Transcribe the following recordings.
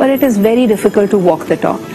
but it is very difficult to walk the talk.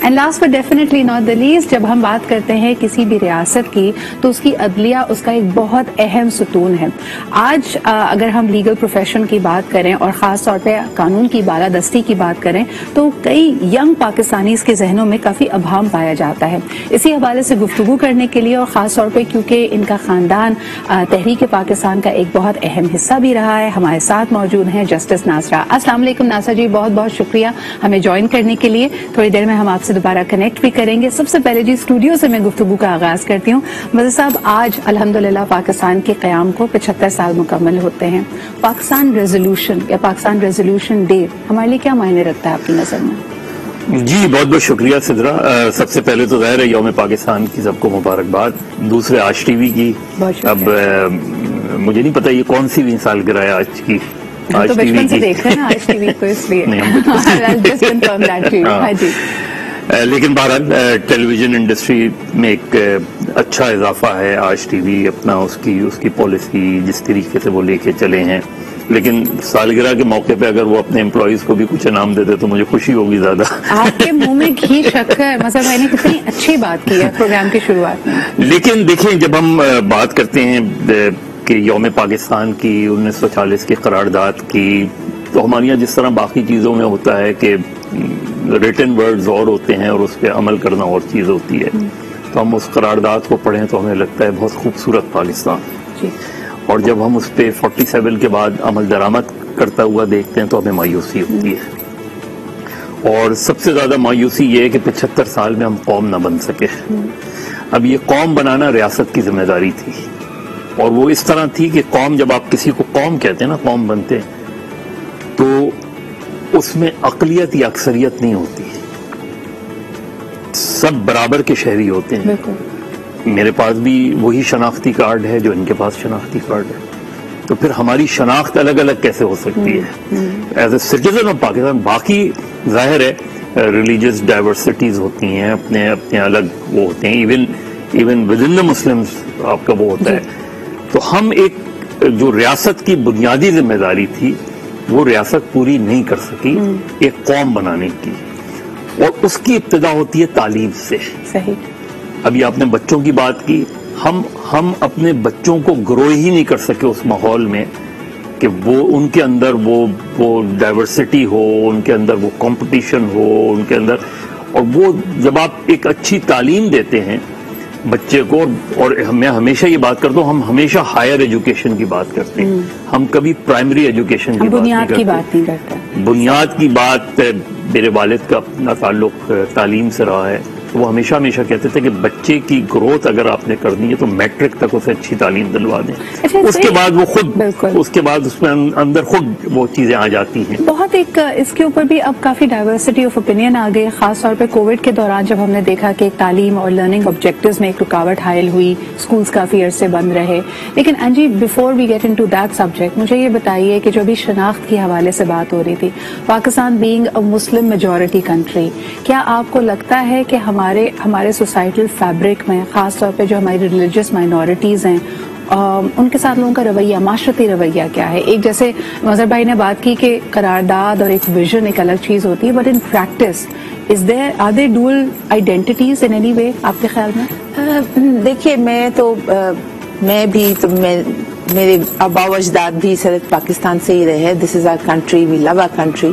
And last but definitely not the least, جب ہم بات کرتے ہیں کسی بھی ریاست کی تو اس کی عدلیہ اس کا ایک بہت اہم ستون ہے. آج اگر ہم لیگل پروفیشن کی بات کریں اور خاص طور پہ قانون کی بالادستی کی بات کریں تو کئی ینگ پاکستانیز کے ذہنوں میں کافی ابہام پایا جاتا ہے. اسی حوالے سے گفتگو کرنے کے لیے اور خاص طور پہ کیونکہ ان کا خاندان تحریک پاکستان کا ایک بہت اہم حصہ بھی رہا ہے، ہمارے ساتھ موجود ہیں جسٹس ناصرہ. السلام علیکم ناصرہ جی، بہت بہت شکریہ ہمیں جوائن کرنے کے لیے. تھوڑی دیر میں ہم آپ سے دوبارہ کنیکٹ بھی کریں گے. سب سے پہلے جی اسٹوڈیو سے میں گفتگو کا آغاز کرتی ہوں. مظہر صاحب، آج الحمدللہ پاکستان کے قیام کو 75 سال مکمل ہوتے ہیں. پاکستان ریزولوشن یا پاکستان ریزولوشن ڈے ہمارے لیے کیا معنی رکھتا ہے آپ کی نظر میں؟ جی بہت بہت شکریہ سدرا. سب سے پہلے تو ظاہر ہے یوم پاکستان کی سب کو مبارکباد. دوسرے آج ٹی وی کی. اب مجھے نہیں پتا یہ کون سی بھی سالگرہ ہے آج کی. تو بچپن سے دیکھ رہے ہیں آج ٹی وی کو، اس لیے لیکن بہرحال ٹیلی ویژن انڈسٹری میں ایک اچھا اضافہ ہے آج ٹی وی اپنا اس کی پالیسی جس طریقے سے وہ لے کے چلے ہیں. لیکن سالگرہ کے موقع پہ اگر وہ اپنے امپلائیز کو بھی کچھ انعام دیتے تو مجھے خوشی ہوگی زیادہ. آپ کے منہ میں گھی شکر، مثلا میں نے کتنی اچھی بات کی ہے پروگرام کی شروعات میں. لیکن دیکھیں جب ہم بات کرتے ہیں کہ یوم پاکستان کی 1940 کی قرارداد کی، تو ہمارے یہاں جس طرح باقی چیزوں میں ہوتا ہے کہ ریٹن ورڈز اور ہوتے ہیں اور اس پہ عمل کرنا اور چیز ہوتی ہے، تو ہم اس قرارداد کو پڑھیں تو ہمیں لگتا ہے بہت خوبصورت پاکستان. اور جب ہم اس پہ 47 کے بعد عمل درآمد کرتا ہوا دیکھتے ہیں تو ہمیں مایوسی ہوتی ہے. اور سب سے زیادہ مایوسی یہ ہے کہ 75 سال میں ہم قوم نہ بن سکے. اب یہ قوم بنانا ریاست کی ذمہ داری تھی، اور وہ اس طرح تھی کہ قوم، جب آپ کسی کو قوم کہتے ہیں نا، قوم بنتے ہیں، تو اس میں اقلیت یا اکثریت نہیں ہوتی، سب برابر کے شہری ہوتے ہیں. میرے پاس بھی وہی شناختی کارڈ ہے جو ان کے پاس شناختی کارڈ ہے، تو پھر ہماری شناخت الگ الگ کیسے ہو سکتی ہے as a citizen of Pakistan? باقی ظاہر ہے ریلیجیس ڈائیورسٹیز ہوتی ہیں، اپنے اپنے الگ وہ ہوتے ہیں، even with in the Muslims آپ کا وہ ہوتا ہے. تو ہم ایک جو ریاست کی بنیادی ذمہ داری تھی وہ ریاست پوری نہیں کر سکی ایک قوم بنانے کی، اور اس کی ابتدا ہوتی ہے تعلیم سے. صحیح. ابھی آپ نے بچوں کی بات کی، ہم اپنے بچوں کو گرو ہی نہیں کر سکے اس ماحول میں کہ وہ ان کے اندر وہ ڈائیورسٹی ہو، ان کے اندر وہ کمپٹیشن ہو ان کے اندر. اور وہ جب آپ ایک اچھی تعلیم دیتے ہیں بچے کو، اور میں ہمیشہ یہ بات کرتا ہوں، ہم ہمیشہ ہائر ایجوکیشن کی بات کرتے ہیں، ہم کبھی پرائمری ایجوکیشن کی بات نہیں کرتے. بنیاد کی بات، میرے والد کا اپنا تعلق تعلیم سے رہا ہے، وہ ہمیشہ کہتے تھے کہ بچے کی گروتھ اگر آپ نے کرنی ہے تو میٹرک تک اسے اچھی تعلیم دلوا دیں. اس کے بعد وہ خود، اس کے بعد اس میں اندر خود وہ چیزیں آ جاتی ہیں. بہت ایک اس کے اوپر بھی اب کافی ڈائیورسٹی آف اوپینین آ گئی، خاص طور پہ کووڈ کے دوران جب ہم نے دیکھا کہ تعلیم اور لرننگ آبجیکٹیوز میں ایک رکاوٹ حائل ہوئی، اسکولز کافی عرصے بند رہے. لیکن انجی، before we get into that subject, مجھے یہ بتائیے کہ جو ابھی شناخت کے حوالے سے بات ہو رہی تھی، Pakistan being a Muslim majority country, کیا آپ کو لگتا ہے کہ ہمارے سوسائٹل فیبرک میں خاص طور پہ جو ہماری ریلیجیس مائنورٹیز ہیں ان کے ساتھ لوگوں کا رویہ، معاشرتی رویہ کیا ہے؟ ایک جیسے مظہر بھائی نے بات کی کہ قرارداد اور ایک ویژن ایک الگ چیز ہوتی ہے، but in practice are there dual identities anyway وے آپ کے خیال میں؟ دیکھیے، میں بھی میرے آبا و اجداد بھی سرحد پاکستان سے ہی رہے. This is our country, we love our country.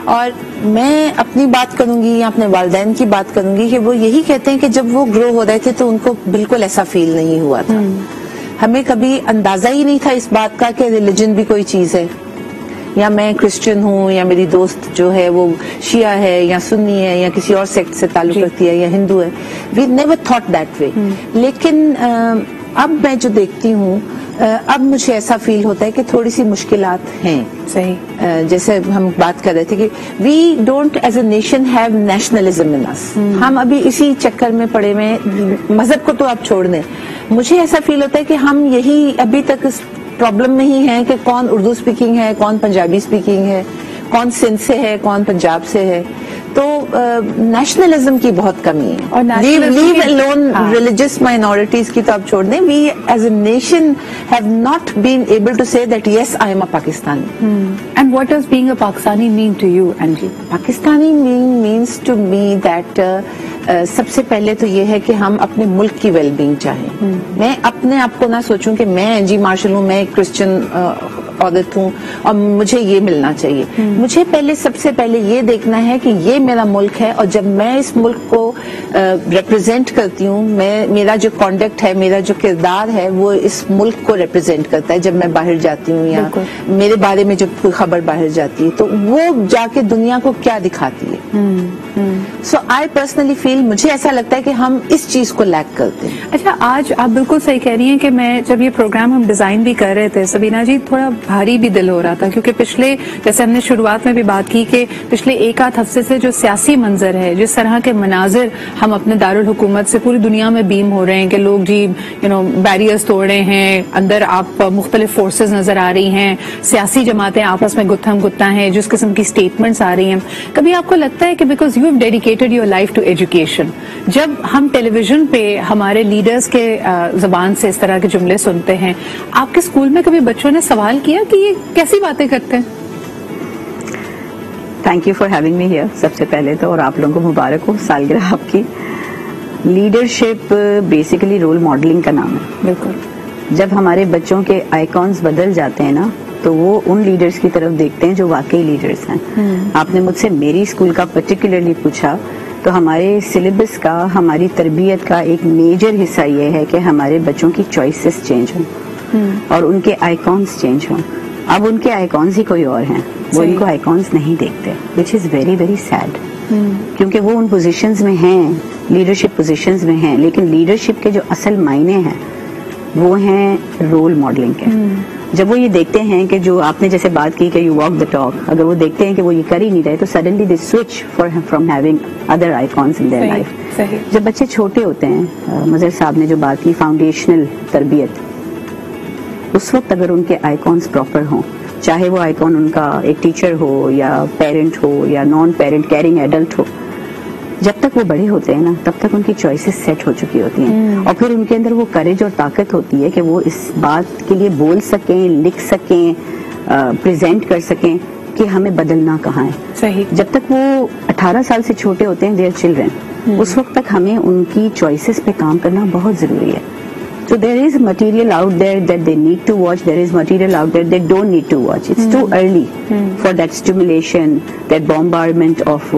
اور میں اپنی بات کروں گی یا اپنے والدین کی بات کروں گی کہ وہ یہی کہتے ہیں کہ جب وہ گرو ہو رہے تھے تو ان کو بالکل ایسا فیل نہیں ہوا تھا. ہمیں کبھی اندازہ ہی نہیں تھا اس بات کا کہ ریلیجن بھی کوئی چیز ہے، یا میں کرسچن ہوں یا میری دوست جو ہے وہ شیعہ ہے یا سنی ہے یا کسی اور سیکٹ سے تعلق رکھتی ہے یا ہندو ہے. We never thought that way. لیکن اب میں جو دیکھتی ہوں، اب مجھے ایسا فیل ہوتا ہے کہ تھوڑی سی مشکلات ہیں. صحیح. جیسے ہم بات کر رہے تھے کہ we don't as a nation have nationalism in us. ہم ابھی اسی چکر میں پڑے ہوئے، مذہب کو تو آپ چھوڑ دیں. مجھے ایسا فیل ہوتا ہے کہ ہم یہی ابھی تک اس پرابلم میں ہی ہیں کہ کون اردو اسپیکنگ ہے، کون پنجابی اسپیکنگ ہے، کون سندھ سے ہے, کون پنجاب سے ہے. تو نیشنلزم کی بہت کمی ہے, اور لیو alone religious minorities کی تو آپ چھوڑ دیں. We as a nation have not been able to say that yes, I am a Pakistani. And what does being a Pakistani mean to you, Anji? Pakistani means to me that سب سے پہلے تو یہ ہے کہ ہم اپنے ملک کی well being چاہیں. میں اپنے آپ کو نہ سوچوں کہ میں انجی مارشل ہوں, میں کرسچن عورت ہوں اور مجھے یہ ملنا چاہیے. مجھے پہلے سب سے پہلے یہ دیکھنا ہے کہ یہ میرا ملک ہے, اور جب میں اس ملک کو ریپرزینٹ کرتی ہوں, میرا جو کانڈکٹ ہے, میرا جو کردار ہے, وہ اس ملک کو ریپرزینٹ کرتا ہے. جب میں باہر جاتی ہوں یا میرے بارے میں جب کوئی خبر باہر جاتی ہے, تو وہ جا کے دنیا کو کیا دکھاتی ہے. سو آئی پرسنلی فیل, مجھے ایسا لگتا ہے کہ ہم اس چیز کو لیک کرتے ہیں. اچھا, آج آپ بالکل صحیح کہہ رہی ہیں کہ میں جب یہ پروگرام ہم ڈیزائن بھی کر رہے تھے سبینہ جی, تھوڑا بھاری بھی دل ہو رہا تھا, کیونکہ پچھلے, جیسے ہم نے شروعات میں بھی بات کی کہ پچھلے ایک آدھ ہفتے سے جو سیاسی منظر ہے, جس طرح کے مناظر ہم اپنے دارالحکومت سے پوری دنیا میں بیم ہو رہے ہیں کہ لوگ جی بیریئرز توڑ رہے ہیں, اندر آپ مختلف فورسز نظر آ رہی ہیں, سیاسی جماعتیں آپس میں گتھم گتا ہیں, جس قسم کی اسٹیٹمنٹس آ رہی ہیں, کبھی آپ کو لگتا ہے کہ because you have dedicated your life to education, جب ہم ٹیلی ویژن پہ ہمارے لیڈرز کے زبان سے اس طرح کے جملے سنتے ہیں, آپ کے اسکول میں کبھی بچوں نے سوال کیا کہ یہ کیسی باتیں کرتے ہیں؟ Thank you for having me here سب سے پہلے تو, اور آپ لوگوں کو مبارک ہو سالگرہ آپ کی. لیڈرشپ بیسیکلی رول ماڈلنگ کا نام ہے. بالکل. جب ہمارے بچوں کے آئیکونز بدل جاتے ہیں نا, تو وہ ان لیڈرز کی طرف دیکھتے ہیں جو واقعی لیڈرز ہیں. آپ نے مجھ سے میری اسکول کا پرٹیکولرلی پوچھا, تو ہمارے سلیبس کا, ہماری تربیت کا ایک میجر حصہ یہ ہے کہ ہمارے بچوں کی چوائسز چینج ہوں اور ان کے آئیکونز چینج ہوں. اب ان کے آئیکونز ہی کوئی اور ہیں, وہ ان کو آئیکونز نہیں دیکھتے, وچ از ویری ویری سیڈ. کیونکہ وہ ان پوزیشنز میں ہیں, لیڈرشپ پوزیشنز میں ہیں, لیکن لیڈرشپ کے جو اصل معنی ہیں وہ ہیں رول ماڈلنگ کے. جب وہ یہ دیکھتے ہیں کہ جو آپ نے جیسے بات کی کہ یو واک دا ٹاک, اگر وہ دیکھتے ہیں کہ وہ یہ کر ہی نہیں رہے, تو suddenly they switch from having other icons in their life. جب بچے چھوٹے ہوتے ہیں, مظہر صاحب نے جو بات کی فاؤنڈیشنل تربیت, اس وقت اگر ان کے آئیکونس پراپر ہوں, چاہے وہ آئیکون ان کا ایک ٹیچر ہو یا پیرنٹ ہو یا نان پیرنٹ کیئرنگ ایڈلٹ ہو, جب تک وہ بڑے ہوتے ہیں نا, تب تک ان کی چوائسز سیٹ ہو چکی ہوتی ہیں, اور پھر ان کے اندر وہ کریج اور طاقت ہوتی ہے کہ وہ اس بات کے لیے بول سکیں, لکھ سکیں, پریزنٹ کر سکیں کہ ہمیں بدلنا کہاں ہے. صحیح. جب تک وہ 18 سال سے چھوٹے ہوتے ہیں, دیئر چلڈرن, اس وقت تک ہمیں ان کی چوائسز پہ کام کرنا بہت ضروری ہے. So there is material out there that they need to watch. There is material out there they don't need to watch. It's too early for that stimulation, that bombardment of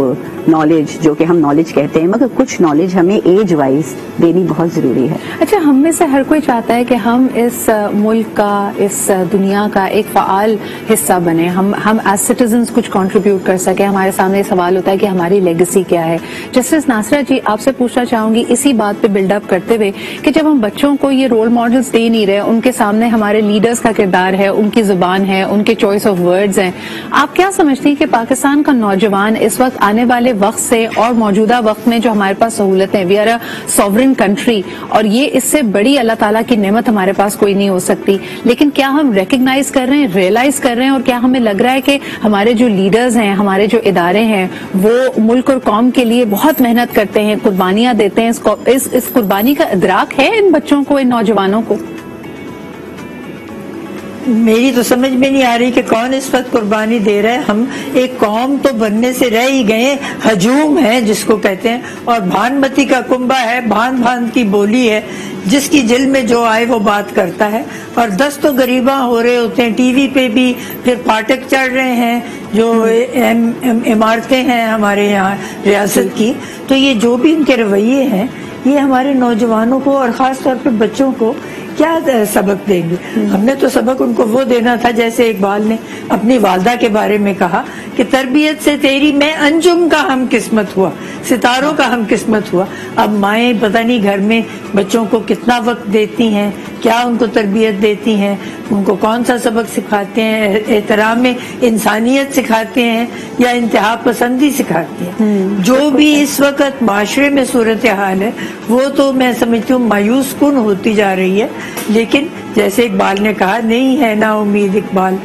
knowledge, جو کہ ہم knowledge کہتے ہیں, مگر کچھ knowledge ہمیں age wise دینی بہت ضروری ہے. اچھا, ہم میں سے ہر کوئی چاہتا ہے کہ ہم اس ملک کا, اس دنیا کا ایک فعال حصہ بنے, ہم ایز سٹیزنز کچھ کنٹریبیوٹ کر سکیں. ہمارے سامنے یہ سوال ہوتا ہے کہ ہماری لیگیسی کیا ہے. جسٹس ناصرہ جی, آپ سے پوچھنا چاہوں گی اسی بات پہ بلڈ اپ کرتے ہوئے کہ جب ہم بچوں کو یہ رول ماڈلز دے نہیں رہے, ان کے سامنے ہمارے لیڈرز کا کردار ہے, ان کی زبان ہے, ان کے چوائس آف ورڈز ہیں, آپ کیا سمجھتی ہیں کہ پاکستان کا نوجوان اس وقت آنے والے وقت سے اور موجودہ وقت میں جو ہمارے پاس سہولتیں, we are a sovereign country, اور یہ اس سے بڑی اللہ تعالیٰ کی نعمت ہمارے پاس کوئی نہیں ہو سکتی, لیکن کیا ہم ریکگنائز کر رہے ہیں, ریئلائز کر رہے ہیں, اور کیا ہمیں لگ رہا ہے کہ ہمارے جو لیڈرز ہیں, ہمارے جو ادارے ہیں, وہ ملک اور قوم کے لیے بہت محنت کرتے ہیں, قربانیاں دیتے ہیں, اس قربانی کا ادراک ہے ان بچوں کو, ان نوجوانوں کو؟ میری تو سمجھ میں نہیں آ رہی کہ کون اس وقت قربانی دے رہا ہے. ہم ایک قوم تو بننے سے رہ ہی گئے, ہجوم ہے جس کو کہتے ہیں, اور بھانمتی کا کنبہ ہے, بھان کی بولی ہے, جس کی جل میں جو آئے وہ بات کرتا ہے, اور دست و غریباں ہو رہے ہوتے ہیں. ٹی وی پہ بھی پھر پاٹک چڑھ رہے ہیں, جو عمارتیں ہیں ہمارے یہاں ریاست کی, تو یہ جو بھی ان کے رویے ہیں, یہ ہمارے نوجوانوں کو اور خاص طور پہ بچوں کو کیا سبق دیں گے؟ ہم نے تو سبق ان کو وہ دینا تھا جیسے اقبال نے اپنی والدہ کے بارے میں کہا کہ تربیت سے تیری میں انجم کا ہم قسمت ہوا, ستاروں کا ہم قسمت ہوا. اب مائیں پتہ نہیں گھر میں بچوں کو کتنا وقت دیتی ہیں, کیا ان کو تربیت دیتی ہیں, ان کو کون سا سبق سکھاتے ہیں, احترام انسانیت سکھاتے ہیں یا انتہا پسندی سکھاتے ہیں. جو بھی اس وقت معاشرے میں صورتحال ہے وہ تو میں سمجھتی ہوں مایوس کن ہوتی جا رہی ہے. لیکن جیسے اقبال نے کہا, نہیں ہے نا امید اقبال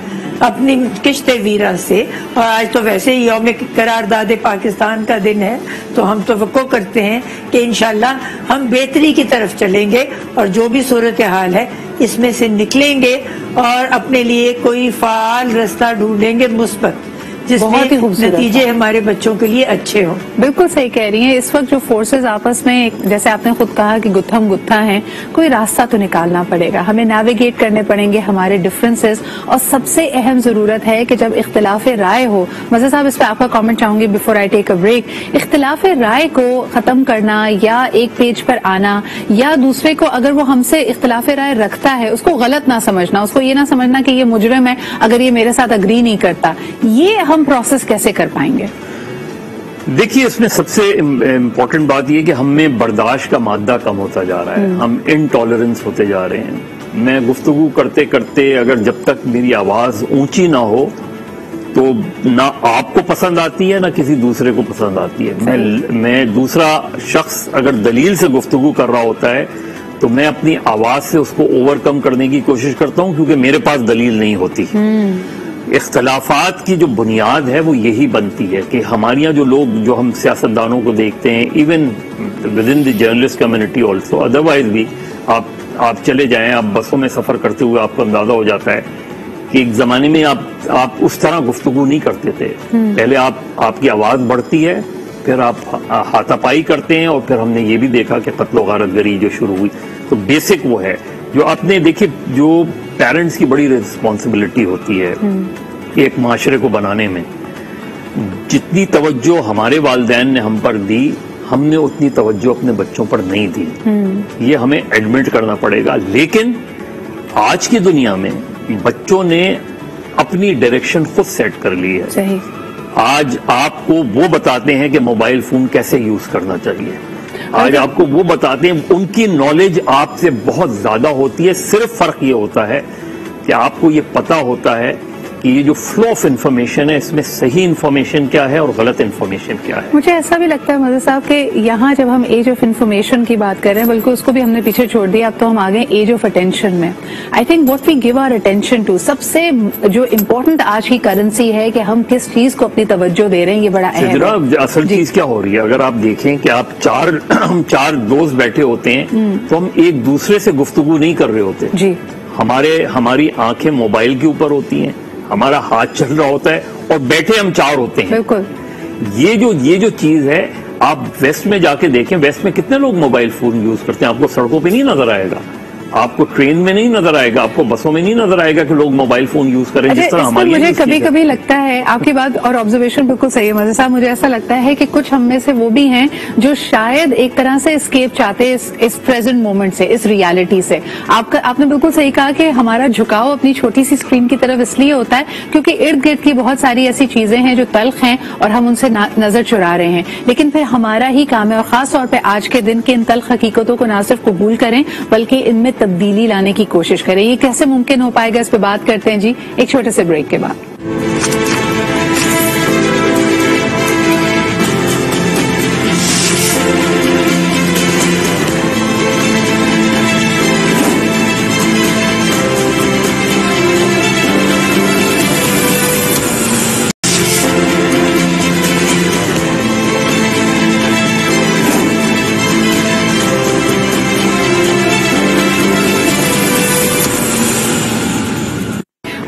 اپنی کشت ویرا سے. اور آج تو ویسے ہی یوم قرارداد پاکستان کا دن ہے, تو ہم توقع کرتے ہیں کہ انشاءاللہ ہم بہتری کی طرف چلیں گے اور جو بھی صورتحال ہے اس میں سے نکلیں گے اور اپنے لیے کوئی فعال رستہ ڈھونڈیں گے مثبت, جس میں نتیجے ہمارے بچوں کے لیے اچھے ہوں. بالکل صحیح کہہ رہی ہیں. اس وقت جو فورسز آپس میں, جیسے آپ نے خود کہا کہ گتھم گتھا ہیں, کوئی راستہ تو نکالنا پڑے گا, ہمیں نیویگیٹ کرنے پڑیں گے ہمارے ڈفرینسز. اور سب سے اہم ضرورت ہے کہ جب اختلاف رائے ہو, مزہ صاحب اس پہ آپ کا کامنٹ چاہوں گی before I take a break, اختلاف رائے کو ختم کرنا یا ایک پیج پر آنا یا دوسرے کو اگر وہ ہم سے اختلاف رائے رکھتا ہے اس کو غلط نہ سمجھنا, اس کو یہ نہ سمجھنا کہ یہ مجرم ہے اگر یہ میرے ساتھ اگری نہیں کرتا, یہ ہم پروسیس کیسے کر پائیں گے؟ دیکھیے اس میں سب سے امپورٹنٹ بات یہ کہ ہم میں برداشت کا مادہ کم ہوتا جا رہا ہے, ہم انٹالرنس ہوتے جا رہے ہیں. میں گفتگو کرتے کرتے اگر جب تک میری آواز اونچی نہ ہو تو نہ آپ کو پسند آتی ہے نہ کسی دوسرے کو پسند آتی ہے. میں دوسرا شخص اگر دلیل سے گفتگو کر رہا ہوتا ہے تو میں اپنی آواز سے اس کو اوور کم کرنے کی کوشش کرتا ہوں کیونکہ میرے پاس دلیل نہیں ہوتی. اختلافات کی جو بنیاد ہے وہ یہی بنتی ہے کہ ہمارے یہاں جو لوگ, جو ہم سیاستدانوں کو دیکھتے ہیں, even with in the journalist community also, otherwise بھی آپ چلے جائیں, آپ بسوں میں سفر کرتے ہوئے آپ کو اندازہ ہو جاتا ہے کہ ایک زمانے میں آپ اس طرح گفتگو نہیں کرتے تھے. پہلے آپ کی آواز بڑھتی ہے, پھر آپ ہاتھا پائی کرتے ہیں, اور پھر ہم نے یہ بھی دیکھا کہ قتل و غارت گری جو شروع ہوئی. تو بیسک وہ ہے جو آپ نے دیکھے, جو پیرنٹس کی بڑی ریسپانسبلٹی ہوتی ہے ایک معاشرے کو بنانے میں. جتنی توجہ ہمارے والدین نے ہم پر دی, ہم نے اتنی توجہ اپنے بچوں پر نہیں دی. یہ ہمیں ایڈمٹ کرنا پڑے گا. لیکن آج کی دنیا میں بچوں نے اپنی ڈائریکشن خود سیٹ کر لی ہے. آج آپ کو وہ بتاتے ہیں کہ موبائل فون کیسے یوز کرنا چاہیے, آج آپ کو وہ بتاتے ہیں, ان کی نالج آپ سے بہت زیادہ ہوتی ہے. صرف فرق یہ ہوتا ہے کہ آپ کو یہ پتا ہوتا ہے کہ یہ جو فلو آف انفارمیشن ہے اس میں صحیح انفارمیشن کیا ہے اور غلط انفارمیشن کیا ہے. مجھے ایسا بھی لگتا ہے مزہ صاحب کہ یہاں جب ہم ایج آف انفارمیشن کی بات کر رہے ہیں, بلکہ اس کو بھی ہم نے پیچھے چھوڑ دیا, اب تو ہم آ گئے ایج آف اٹینشن میں. I think what we give our attention to, سب سے جو امپورٹنٹ آج کی کرنسی ہے کہ ہم کس چیز کو اپنی توجہ دے رہے ہیں, یہ بڑا اہم ہے. اصل چیز کیا ہو رہی ہے, اگر آپ دیکھیں کہ آپ چار دوست بیٹھے ہوتے ہیں تو ہم ایک دوسرے سے گفتگو نہیں کر رہے ہوتے. جی, ہماری آنکھیں موبائل کے اوپر ہوتی ہیں, ہمارا ہاتھ چل رہا ہوتا ہے اور بیٹھے ہم چار ہوتے ہیں. بالکل. یہ جو چیز ہے, آپ ویسٹ میں جا کے دیکھیں, ویسٹ میں کتنے لوگ موبائل فون یوز کرتے ہیں. آپ کو سڑکوں پہ نہیں نظر آئے گا, آپ کو ٹرین میں نہیں نظر آئے گا, آپ کو بسوں میں نہیں نظر آئے گا کہ لوگ موبائل فون یوز کریں جس طرح ہماری. مجھے کبھی کبھی لگتا ہے, آپ کی بات اور آبزرویشن بالکل صحیح ہے مزہ صاحب, مجھے ایسا لگتا ہے کہ کچھ ہم میں سے وہ بھی ہیں جو شاید ایک طرح سے اسکیپ چاہتے اس پریزنٹ مومنٹ سے, اس ریالٹی سے. آپ نے بالکل صحیح کہا کہ ہمارا جھکاؤ اپنی چھوٹی سی اسکرین کی طرف اس لیے ہوتا ہے کیونکہ ارد گرد کی بہت ساری ایسی چیزیں ہیں جو تلخ ہیں اور ہم ان سے نظر چرا رہے ہیں. لیکن پھر ہمارا ہی کام ہے, اور خاص طور پہ آج کے دن کے ان تلخ حقیقتوں کو نہ صرف قبول کریں بلکہ ان میں تبدیلی لانے کی کوشش کریں. یہ کیسے ممکن ہو پائے گا, اس پہ بات کرتے ہیں جی ایک چھوٹے سے بریک کے بعد.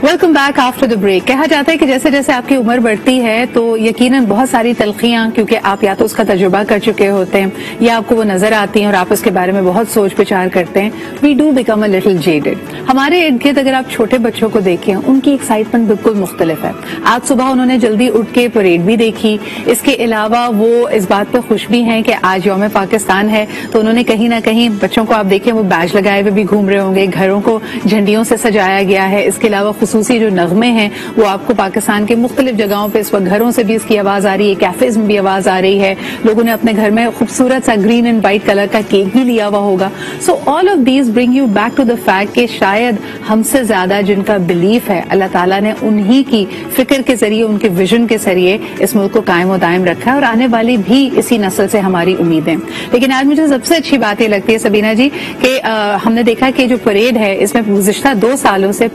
Welcome back after the break. کہا جاتا ہے کہ جیسے جیسے آپ کی عمر بڑھتی ہے تو یقیناً بہت ساری تلخیاں, کیونکہ آپ یا تو اس کا تجربہ کر چکے ہوتے ہیں یا آپ کو وہ نظر آتی ہیں اور آپ اس کے بارے میں بہت سوچ وچار کرتے ہیں. We do become a little jaded. ہمارے ارد گرد اگر آپ چھوٹے بچوں کو دیکھیں, ان کی ایکسائٹمنٹ بالکل مختلف ہے. آج صبح انہوں نے جلدی اٹھ کے پریڈ بھی دیکھی. اس کے علاوہ وہ اس بات پہ خوش بھی ہیں کہ آج یوم پاکستان ہے, تو انہوں نے کہیں نہ کہیں بچوں کو آپ دیکھیں وہ بیج لگائے ہوئے بھی گھوم رہے ہوں گے, گھروں کو جھنڈیوں سے سجایا گیا ہے. اس کے علاوہ خصوصی جو نغمے ہیں وہ آپ کو پاکستان کے مختلف جگہوں پہ اس وقت گھروں سے بھی اس کی آواز آ رہی ہے, کیفیز میں بھی آواز آ رہی ہے. لوگوں نے اپنے گھر میں خوبصورت سا گرین اینڈ وائٹ کلر کا کیک بھی لیا ہوا ہوگا. So all of these bring you back to the fact کہ شاید ہم سے زیادہ جن کا بلیف ہے اللہ تعالیٰ نے انہی کی فکر کے ذریعے, ان کے ویژن کے ذریعے اس ملک کو قائم و دائم رکھا ہے, اور آنے والی بھی اسی نسل سے ہماری امیدیں. لیکن آج مجھے سب سے اچھی بات یہ لگتی ہے سبینہ جی کہ ہم نے دیکھا کہ جو پریڈ ہے اس میں گزشتہ 2 سالوں سے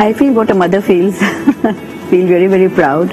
I feel what a mother feels. Feel very very proud.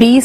20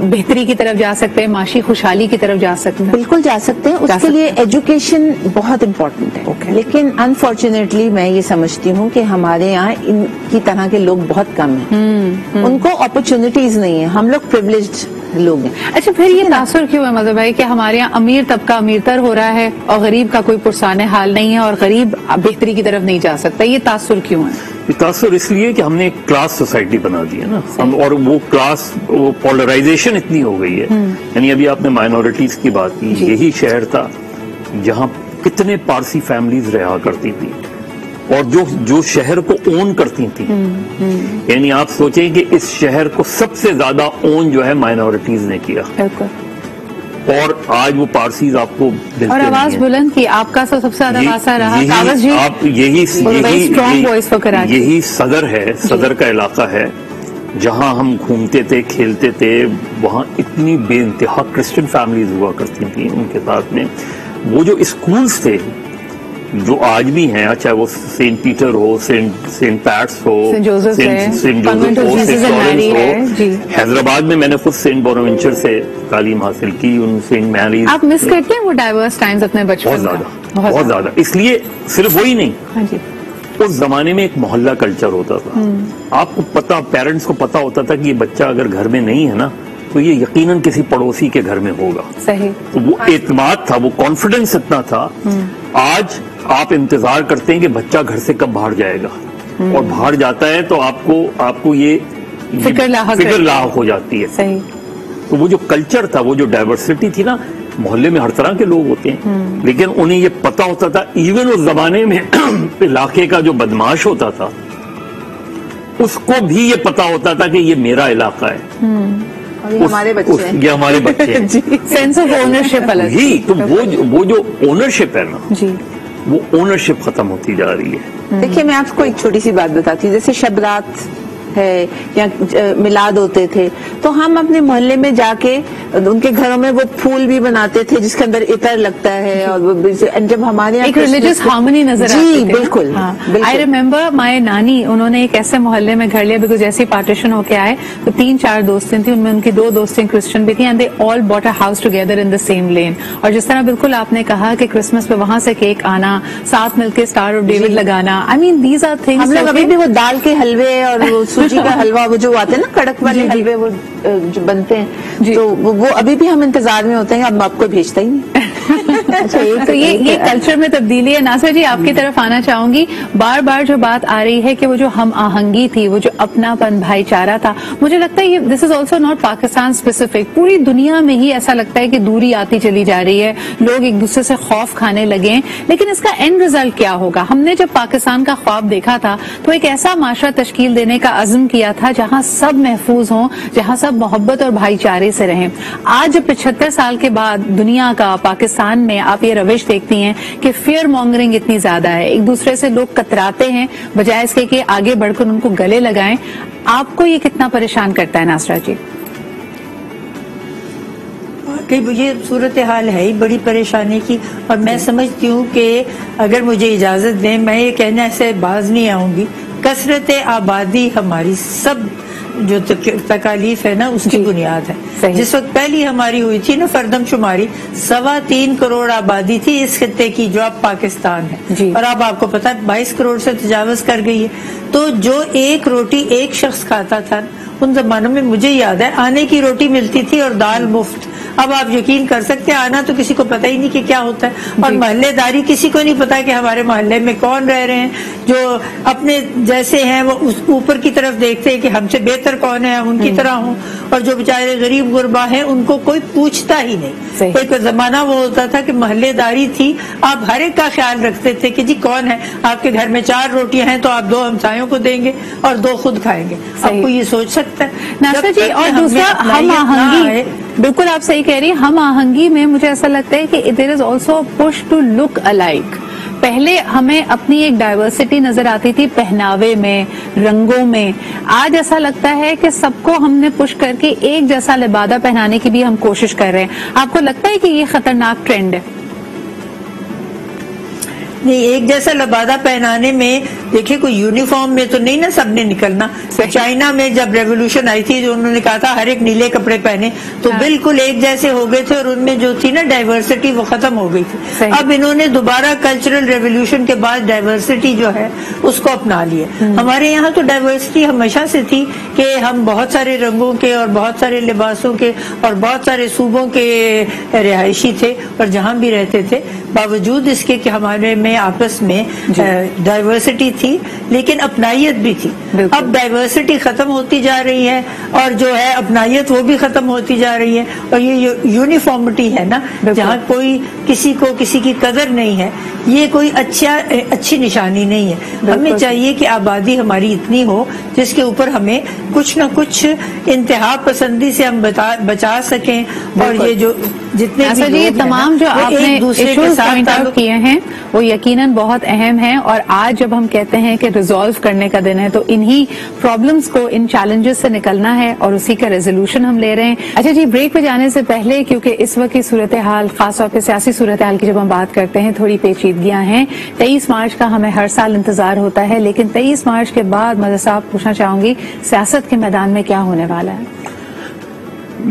بہتری کی طرف جا سکتے ہیں, معاشی خوشحالی کی طرف جا سکتے ہیں؟ بالکل جا سکتے ہیں. اس کے لیے ایجوکیشن بہت امپورٹنٹ ہے, لیکن انفارچونیٹلی میں یہ سمجھتی ہوں کہ ہمارے یہاں ان کی طرح کے لوگ بہت کم ہیں, ان کو اپرچونٹیز نہیں ہیں, ہم لوگ پریولیجڈ لوگ ہیں. اچھا, پھر یہ تاثر کیوں ہے مظہر بھائی کہ ہمارے یہاں امیر طبقہ امیر تر ہو رہا ہے اور غریب کا کوئی پرسان حال نہیں ہے, اور غریب بہتری کی طرف نہیں جا سکتا؟ یہ تاثر کیوں ہے؟ یہ تاثر اس لیے کہ ہم نے ایک کلاس سوسائٹی بنا دی ہے نا ہم, اور وہ کلاس وہ پولرائزیشن اتنی ہو گئی ہے. یعنی ابھی آپ نے مائنورٹیز کی بات کی, یہی شہر تھا جہاں کتنے پارسی فیملیز رہا کرتی تھی اور جو شہر کو اون کرتی تھی. یعنی آپ سوچیں کہ اس شہر کو سب سے زیادہ اون جو ہے مائنورٹیز نے کیا, اور آج وہ پارسیز آپ کو ملتے اور آواز نہیں ہیں. بلند کی, آپ کا سب سے زیادہ واسطہ رہا کاغذ جی, آپ یہی صدر ہے, صدر کا علاقہ ہے جہاں ہم گھومتے تھے, کھیلتے تھے. وہاں اتنی بے انتہا کرسچن فیملیز ہوا کرتی تھیں, ان کے ساتھ میں وہ جو اسکولز تھے جو آج بھی ہیں, چاہے وہ سینٹ پیٹر ہو, سینٹ پیٹس ہو, سینٹ جوزف ہو, سینٹ لارنس ہو. حیدرآباد میں نے خود سینٹ بوناونچر سے تعلیم حاصل کی, ان سینٹ میریز. آپ مس کرتے ہیں وہ ڈائیورس ٹائمز اپنے بچپن کا؟ بہت زیادہ. اس لیے صرف وہی نہیں, اس زمانے میں ایک محلہ کلچر ہوتا تھا. آپ کو پتا, پیرنٹس کو پتا ہوتا تھا کہ یہ بچہ اگر گھر میں نہیں ہے نا تو یہ یقیناً کسی پڑوسی کے گھر میں ہوگا. صحیح. تو وہ اعتماد تھا, وہ کانفیڈنس اتنا تھا. آج آپ انتظار کرتے ہیں کہ بچہ گھر سے کب باہر جائے گا, اور باہر جاتا ہے تو آپ کو یہ فکر لاحق ہو جاتی ہے. صحیح. تو وہ جو کلچر تھا, وہ جو ڈائیورسٹی تھی نا, محلے میں ہر طرح کے لوگ ہوتے ہیں, لیکن انہیں یہ پتا ہوتا تھا, ایون اس زمانے میں علاقے کا جو بدماش ہوتا تھا اس کو بھی یہ پتا ہوتا تھا کہ یہ میرا علاقہ ہے, یہ ہمارے بچے ہیں. سینس آف اونرشپ الگ ہی. تو وہ جو اونرشپ ہے نا, وہ اونرشپ ختم ہوتی جا رہی ہے. دیکھیے, میں آپ کو ایک چھوٹی سی بات بتاتی ہوں. جیسے شب رات ہے یا میلاد ہوتے تھے تو ہم اپنے محلے میں جا کے ان کے گھروں میں وہ پھول بھی بناتے تھے جس کے اندر عطر لگتا ہے, اور جب ہمارے ایک ریلیجس ہارمونی نظر آتی تھی. بالکل. آئی ریمبر مائی نانی, انہوں نے ایک ایسے محلے میں گھر لیا بیکاز جیسے پارٹیشن ہو کے آئے تو 3-4 دوستیں تھیں, ان میں ان کی 2 دوستیں کرسچن بھی تھیں, and they all bought a house together in the same lane. اور جس طرح بالکل آپ نے کہا کہ کرسمس پہ وہاں سے کیک آنا, ساتھ مل کے اسٹار آف ڈیوڈ لگانا, آئی مین دیز آر تھنگس. ہم لوگ ابھی بھی وہ دال کے حلوے اور سوجی کا حلوہ, وہ جو آتے ہیں نا کڑک والے حلوے, وہ جو بنتے ہیں, تو وہ ابھی بھی ہم انتظار میں ہوتے ہیں, اب آپ کو بھیجتا ہی نہیں. تو یہ کلچر میں تبدیلی ہے. ناصر جی, آپ کی طرف آنا چاہوں گی. بار بار جو بات آ رہی ہے کہ وہ جو ہم آہنگی تھی, وہ جو اپناپن بھائی چارہ تھا, مجھے لگتا ہے this is also not Pakistan specific, پوری دنیا میں ہی ایسا لگتا ہے کہ دوری آتی چلی جا رہی ہے, لوگ ایک دوسرے سے خوف کھانے لگے. لیکن اس کا اینڈ ریزلٹ کیا ہوگا؟ ہم نے جب پاکستان کا خواب دیکھا تھا تو ایک ایسا معاشرہ تشکیل دینے کا عزم کیا تھا جہاں سب محفوظ ہوں, جہاں سب محبت اور بھائی چارے سے رہیں. آج جب 75 سال کے بعد دنیا کا, پاکستان میں آپ یہ روش دیکھتی ہیں کہ فیئر مانگرنگ اتنی زیادہ ہے, ایک دوسرے سے لوگ کتراتے ہیں بجائے اس کے کہ آگے بڑھ کر ان کو گلے لگائیں, آپ کو یہ کتنا پریشان کرتا ہے ناصرہ جی؟ کہ یہ صورتحال ہے ہی بڑی پریشانی کی, اور میں سمجھتی ہوں کہ اگر مجھے اجازت دیں میں یہ کہنے سے باز نہیں آؤں گی, کثرت آبادی ہماری سب جو تکالیف ہے نا اس کی بنیاد ہے. جس وقت پہلی ہماری ہوئی تھی نا فردم شماری, 3.25 کروڑ آبادی تھی اس خطے کی جو اب پاکستان ہے, اور اب آپ کو پتا 22 کروڑ سے تجاوز کر گئی ہے. تو جو ایک روٹی ایک شخص کھاتا تھا ان زمانوں میں, مجھے یاد ہے آنے کی روٹی ملتی تھی اور دال مفت. اب آپ یقین کر سکتے ہیں آنا تو کسی کو پتہ ہی نہیں کہ کیا ہوتا ہے, اور محلے داری کسی کو نہیں پتا کہ ہمارے محلے میں کون رہ رہے ہیں. جو اپنے جیسے ہیں وہ اس اوپر کی طرف دیکھتے ہیں کہ ہم سے بہتر کون ہے, ان کی طرح ہوں, اور جو بیچارے غریب غربا ہیں ان کو کوئی پوچھتا ہی نہیں. ایک زمانہ وہ ہوتا تھا کہ محلے داری تھی, آپ ہر ایک کا خیال رکھتے تھے کہ جی کون ہے آپ کے گھر میں 4 روٹیاں ہیں تو آپ 2 ہمسایوں کو دیں گے اور 2 خود کھائیں گے. آپ کو یہ سوچ سکتا ہے ناصر جی. اور دوسرا ہم آہنگی, بالکل آپ صحیح کہہ رہی ہیں, ہم آہنگی میں مجھے ایسا لگتا ہے کہ there is also push to look alike. پہلے ہمیں اپنی ایک ڈائیورسٹی نظر آتی تھی پہناوے میں, رنگوں میں. آج ایسا لگتا ہے کہ سب کو ہم نے پش کر کے ایک جیسا لبادہ پہنانے کی بھی ہم کوشش کر رہے ہیں. آپ کو لگتا ہے کہ یہ خطرناک ٹرینڈ ہے؟ نہیں ایک جیسا لبادہ پہنانے میں دیکھیں کوئی یونیفارم میں تو نہیں نا سب نے نکلنا. چائنا میں جب ریولوشن آئی تھی جو انہوں نے کہا تھا ہر ایک نیلے کپڑے پہنے تو بالکل ایک جیسے ہو گئے تھے اور ان میں جو تھی نا ڈائیورسٹی وہ ختم ہو گئی تھی. اب انہوں نے دوبارہ کلچرل ریولوشن کے بعد ڈائیورسٹی جو ہے اس کو اپنا لیا. ہمارے یہاں تو ڈائیورسٹی ہمیشہ سے تھی کہ ہم بہت سارے رنگوں کے اور بہت سارے لباسوں کے اور بہت سارے صوبوں کے رہائشی تھے اور جہاں بھی رہتے تھے باوجود اس کے کہ ہمارے میں آپس میں ڈائیورسٹی تھی لیکن اپنائیت بھی تھی. اب ڈائیورسٹی ختم ہوتی جا رہی ہے اور جو ہے اپنائیت وہ بھی ختم ہوتی جا رہی ہے اور یہ یونیفارمٹی ہے نا جہاں کوئی کسی کو کسی کی قدر نہیں ہے یہ کوئی اچھی نشانی نہیں ہے. ہمیں چاہیے کہ آبادی ہماری اتنی ہو جس کے اوپر ہمیں کچھ نہ کچھ انتہا پسندی سے ہم بچا سکیں اور یہ جو جتنے بھی تمام جو آپ نے ایشوز پوائنٹ آؤٹ کیے ہیں وہ یقیناً بہت اہم ہیں اور آج جب ہم کہتے ہیں کہ ریزالو کرنے کا دن ہے تو انہی پرابلمس کو ان چیلنجز سے نکلنا ہے اور اسی کا ریزولوشن ہم لے رہے ہیں. اچھا جی بریک پہ جانے سے پہلے کیونکہ اس وقت کی صورتحال خاص طور پہ سیاسی صورتحال کی جب ہم بات کرتے ہیں تھوڑی پیچیدگیاں ہیں. 23 مارچ کا ہمیں ہر سال انتظار ہوتا ہے لیکن 23 مارچ کے بعد مزہ صاحب پوچھنا چاہوں گی سیاست کے میدان میں کیا ہونے والا ہے؟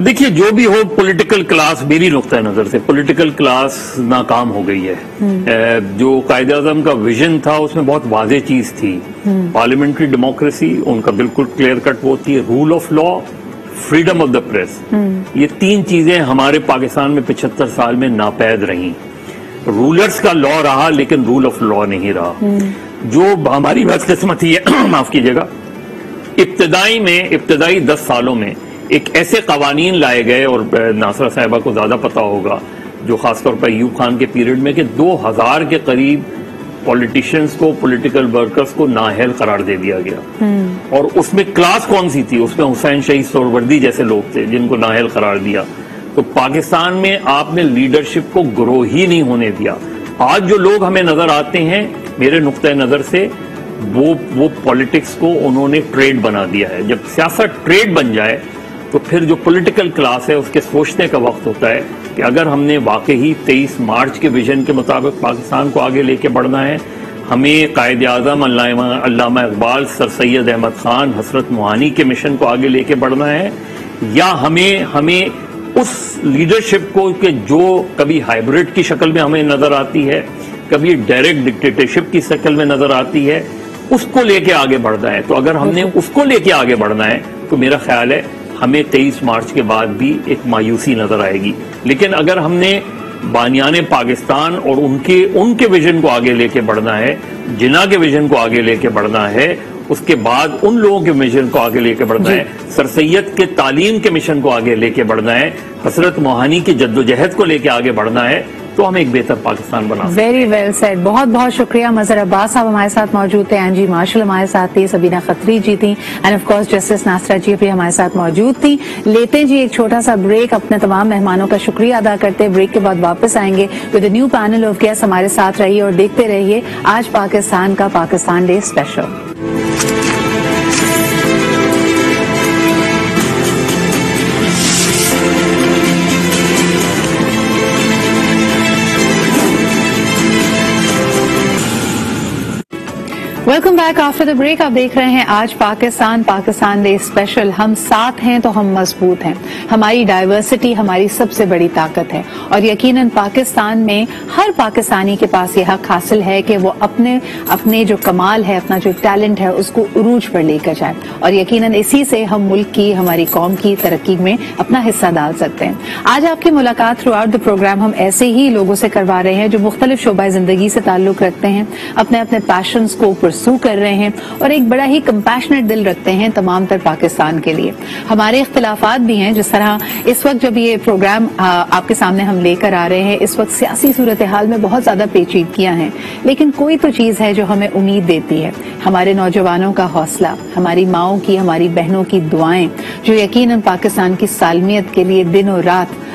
دیکھیے جو بھی ہو پولیٹیکل کلاس میری نقطۂ نظر سے پولیٹیکل کلاس ناکام ہو گئی ہے. جو قائد اعظم کا ویژن تھا اس میں بہت واضح چیز تھی پارلیمنٹری ڈیموکریسی ان کا بالکل کلیئر کٹ وہ تھی rule of law freedom of the press. یہ تین چیزیں ہمارے پاکستان میں 75 سال میں ناپید رہیں. رولرز کا لا رہا لیکن رول آف لا نہیں رہا. جو ہماری بدقسمتی ہے معاف کیجیے گا ابتدائی 10 سالوں میں ایک ایسے قوانین لائے گئے اور ناصرہ صاحبہ کو زیادہ پتا ہوگا جو خاص طور پر ایوب خان کے پیریڈ میں کہ 2000 کے قریب پولیٹیشینز کو پولیٹیکل ورکرز کو نااہل قرار دے دیا گیا. اور اس میں کلاس کون سی تھی؟ اس میں حسین شہید سہروردی جیسے لوگ تھے جن کو نااہل قرار دیا. تو پاکستان میں آپ نے لیڈرشپ کو گرو ہی نہیں ہونے دیا. آج جو لوگ ہمیں نظر آتے ہیں میرے نقطۂ نظر سے وہ پولیٹکس کو انہوں نے ٹریڈ بنا دیا ہے. جب سیاست ٹریڈ بن جائے تو پھر جو پولیٹیکل کلاس ہے اس کے سوچنے کا وقت ہوتا ہے کہ اگر ہم نے واقعی 23 مارچ کے ویژن کے مطابق پاکستان کو آگے لے کے بڑھنا ہے ہمیں قائد اعظم علامہ اقبال سر سید احمد خان حسرت موہانی کے مشن کو آگے لے کے بڑھنا ہے یا ہمیں اس لیڈرشپ کو کہ جو کبھی ہائیبرڈ کی شکل میں ہمیں نظر آتی ہے کبھی ڈائریکٹ ڈکٹیٹرشپ کی شکل میں نظر آتی ہے اس کو لے کے آگے بڑھنا ہے. تو اگر ہم نے اس کو لے کے آگے بڑھنا ہے تو میرا خیال ہے ہمیں 23 مارچ کے بعد بھی ایک مایوسی نظر آئے گی. لیکن اگر ہم نے بانیان پاکستان اور ان کے ویژن کو آگے لے کے بڑھنا ہے جناح کے ویژن کو آگے لے کے بڑھنا ہے اس کے بعد ان لوگوں کے مشن کو آگے لے کے بڑھنا ہے سر سید کے تعلیم کے مشن کو آگے لے کے بڑھنا ہے حسرت موہانی کی جدوجہد کو لے کے آگے بڑھنا ہے تو ہم ایک بہتر پاکستان بنا سکتے ہیں. Very well said. بہت بہت شکریہ. مظہر عباس صاحب ہمارے ساتھ موجود تھے, اینجی مارشل ہمارے ساتھ تھی, سبینہ خطری جی تھی and of course justice Nasira ji بھی ہمارے ساتھ موجود تھی. لیتے جی ایک چھوٹا سا بریک. اپنے تمام مہمانوں کا شکریہ ادا کرتے بریک کے بعد واپس آئیں گے with a new panel of guest. ہمارے ساتھ رہیے اور دیکھتے رہیے آج پاکستان کا Pakistan day special. Welcome back after the break. آپ دیکھ رہے ہیں آج پاکستان ڈے اسپیشل. ہم ساتھ ہیں تو ہم مضبوط ہیں. ہماری ڈائیورسٹی ہماری سب سے بڑی طاقت ہے اور یقیناً پاکستان میں ہر پاکستانی کے پاس یہ حق حاصل ہے کہ وہ اپنے جو کمال ہے اپنا جو ٹیلنٹ ہے اس کو عروج پر لے کر جائے اور یقیناً اسی سے ہم ملک کی ہماری قوم کی ترقی میں اپنا حصہ ڈال سکتے ہیں. آج آپ کی ملاقات تھرو آؤٹ دا پروگرام ہم ایسے ہی لوگوں سے کروا رہے ہیں جو مختلف شعبۂ زندگی سے تعلق رکھتے ہیں, اپنے پیشنز کو پرسو کر رہے ہیں اور ایک بڑا ہی کمپیشنیٹ دل رکھتے ہیں تمام تر پاکستان کے لیے. ہمارے اختلافات بھی ہیں, جس طرح اس وقت جب یہ پروگرام آپ کے سامنے ہم لے کر آ رہے ہیں اس وقت سیاسی صورتحال میں بہت زیادہ پیچیدگیاں ہیں, لیکن کوئی تو چیز ہے جو ہمیں امید دیتی ہے. ہمارے نوجوانوں کا حوصلہ, ہماری ماؤں کی ہماری بہنوں کی دعائیں جو یقیناً پاکستان کی سالمیت کے لیے دن اور رات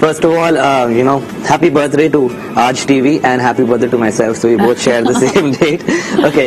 first of all, happy birthday to Aaj TV and happy birthday to myself. So we both share the same date. Okay,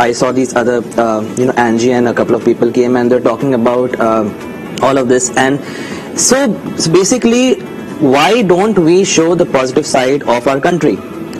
I saw these other, Angie and a couple of people came and they're talking about all of this. And so basically, why don't we show the positive side of our country?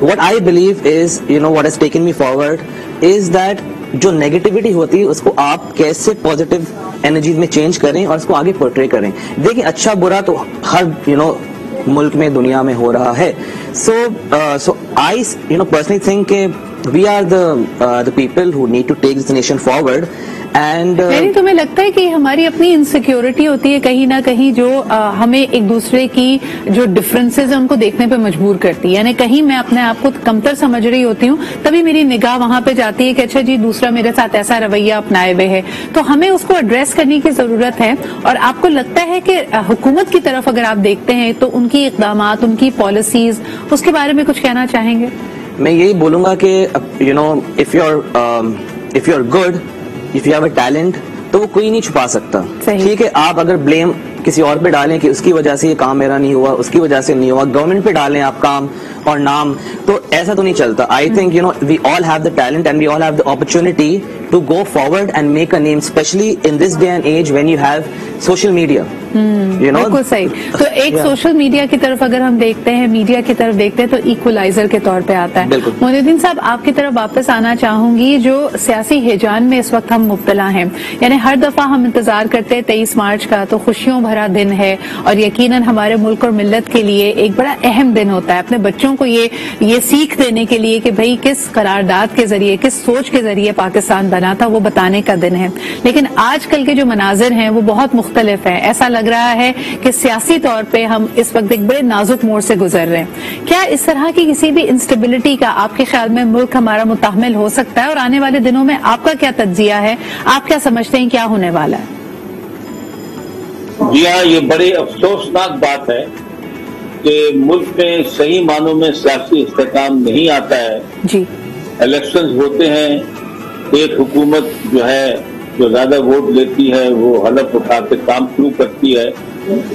what I believe is, what has taken me forward is that جو negativity ہوتی ہے اس کو آپ کیسے positive energies میں change کریں اور اس کو آگے پورٹری کریں. دیکھیں اچھا برا تو ہر ملک میں دنیا میں ہو رہا ہے. سو آئی پرسنلی تھنک کہ we are the people who need to take this nation forward. And یعنی تمہیں لگتا ہے کہ ہماری اپنی انسیکیورٹی ہوتی ہے کہیں نہ کہیں جو ہمیں ایک دوسرے کی جو ڈفرینسز ہیں ان کو دیکھنے پہ مجبور کرتی ہے, یعنی کہیں میں اپنے آپ کو کمتر سمجھ رہی ہوتی ہوں تبھی میری نگاہ وہاں پہ جاتی ہے کہ اچھا جی دوسرا میرے ساتھ ایسا رویہ اپنائے ہوئے ہے, تو ہمیں اس کو ایڈریس کرنے کی ضرورت ہے. اور آپ کو لگتا ہے کہ حکومت کی طرف اگر آپ دیکھتے ہیں تو ان کی اقدامات, ان کی پالیسیز, اس کے بارے میں کچھ کہنا چاہیں گے؟ میں یہی بولوں گا کہ if you're good, if you have a talent, تو وہ کوئی نہیں چھپا سکتا. ٹھیک ہے, آپ اگر بلیم کسی اور پہ ڈالیں کہ اس کی وجہ سے یہ کام میرا نہیں ہوا, اس کی وجہ سے نہیں ہوا, گورنمنٹ پہ ڈالیں آپ کام اور نام, تو ایسا تو نہیں چلتا. I think we all have the talent and we all have the opportunity to go forward and make a name, especially in this day and age when you have social media. بالکل صحیح. تو ایک social media کی طرف اگر ہم دیکھتے ہیں, میڈیا کی طرف دیکھتے ہیں, تو ایکولائزر کے طور پہ آتا ہے. معین الدین صاحب, آپ کی طرف واپس آنا چاہوں گی. جو سیاسی ہیجان میں اس وقت ہم مبتلا ہیں, یعنی ہر دفعہ ہم انتظار کرتے ہیں 23 مارچ کا, تو خوشیوں بھرا دن ہے اور یقیناً ہمارے ملک اور ملت کے لیے ایک بڑا اہم دن ہوتا ہے, اپنے بچوں کو یہ سیکھ دینے کے لیے کہ بھئی کس قرارداد کے ذریعے, کس سوچ کے ذریعے پاکستان بنا تھا, وہ بتانے کا دن ہے. لیکن آج کل کے جو مناظر ہیں وہ بہت مختلف ہیں. ایسا لگ رہا ہے کہ سیاسی طور پہ ہم اس وقت ایک بڑے نازک موڑ سے گزر رہے ہیں. کیا اس طرح کی کسی بھی انسٹیبلٹی کا آپ کے خیال میں ملک ہمارا متحمل ہو سکتا ہے, اور آنے والے دنوں میں آپ کا کیا تجزیہ ہے, آپ کیا سمجھتے ہیں کیا ہونے والا ہے؟ جی ہاں, یہ بڑی افسوسناک بات ہے کہ ملک میں صحیح معنوں میں سیاسی استحکام نہیں آتا ہے. جی, الیکشنز ہوتے ہیں, ایک حکومت جو ہے جو زیادہ ووٹ لیتی ہے وہ حلف اٹھا کے کام شروع کرتی ہے,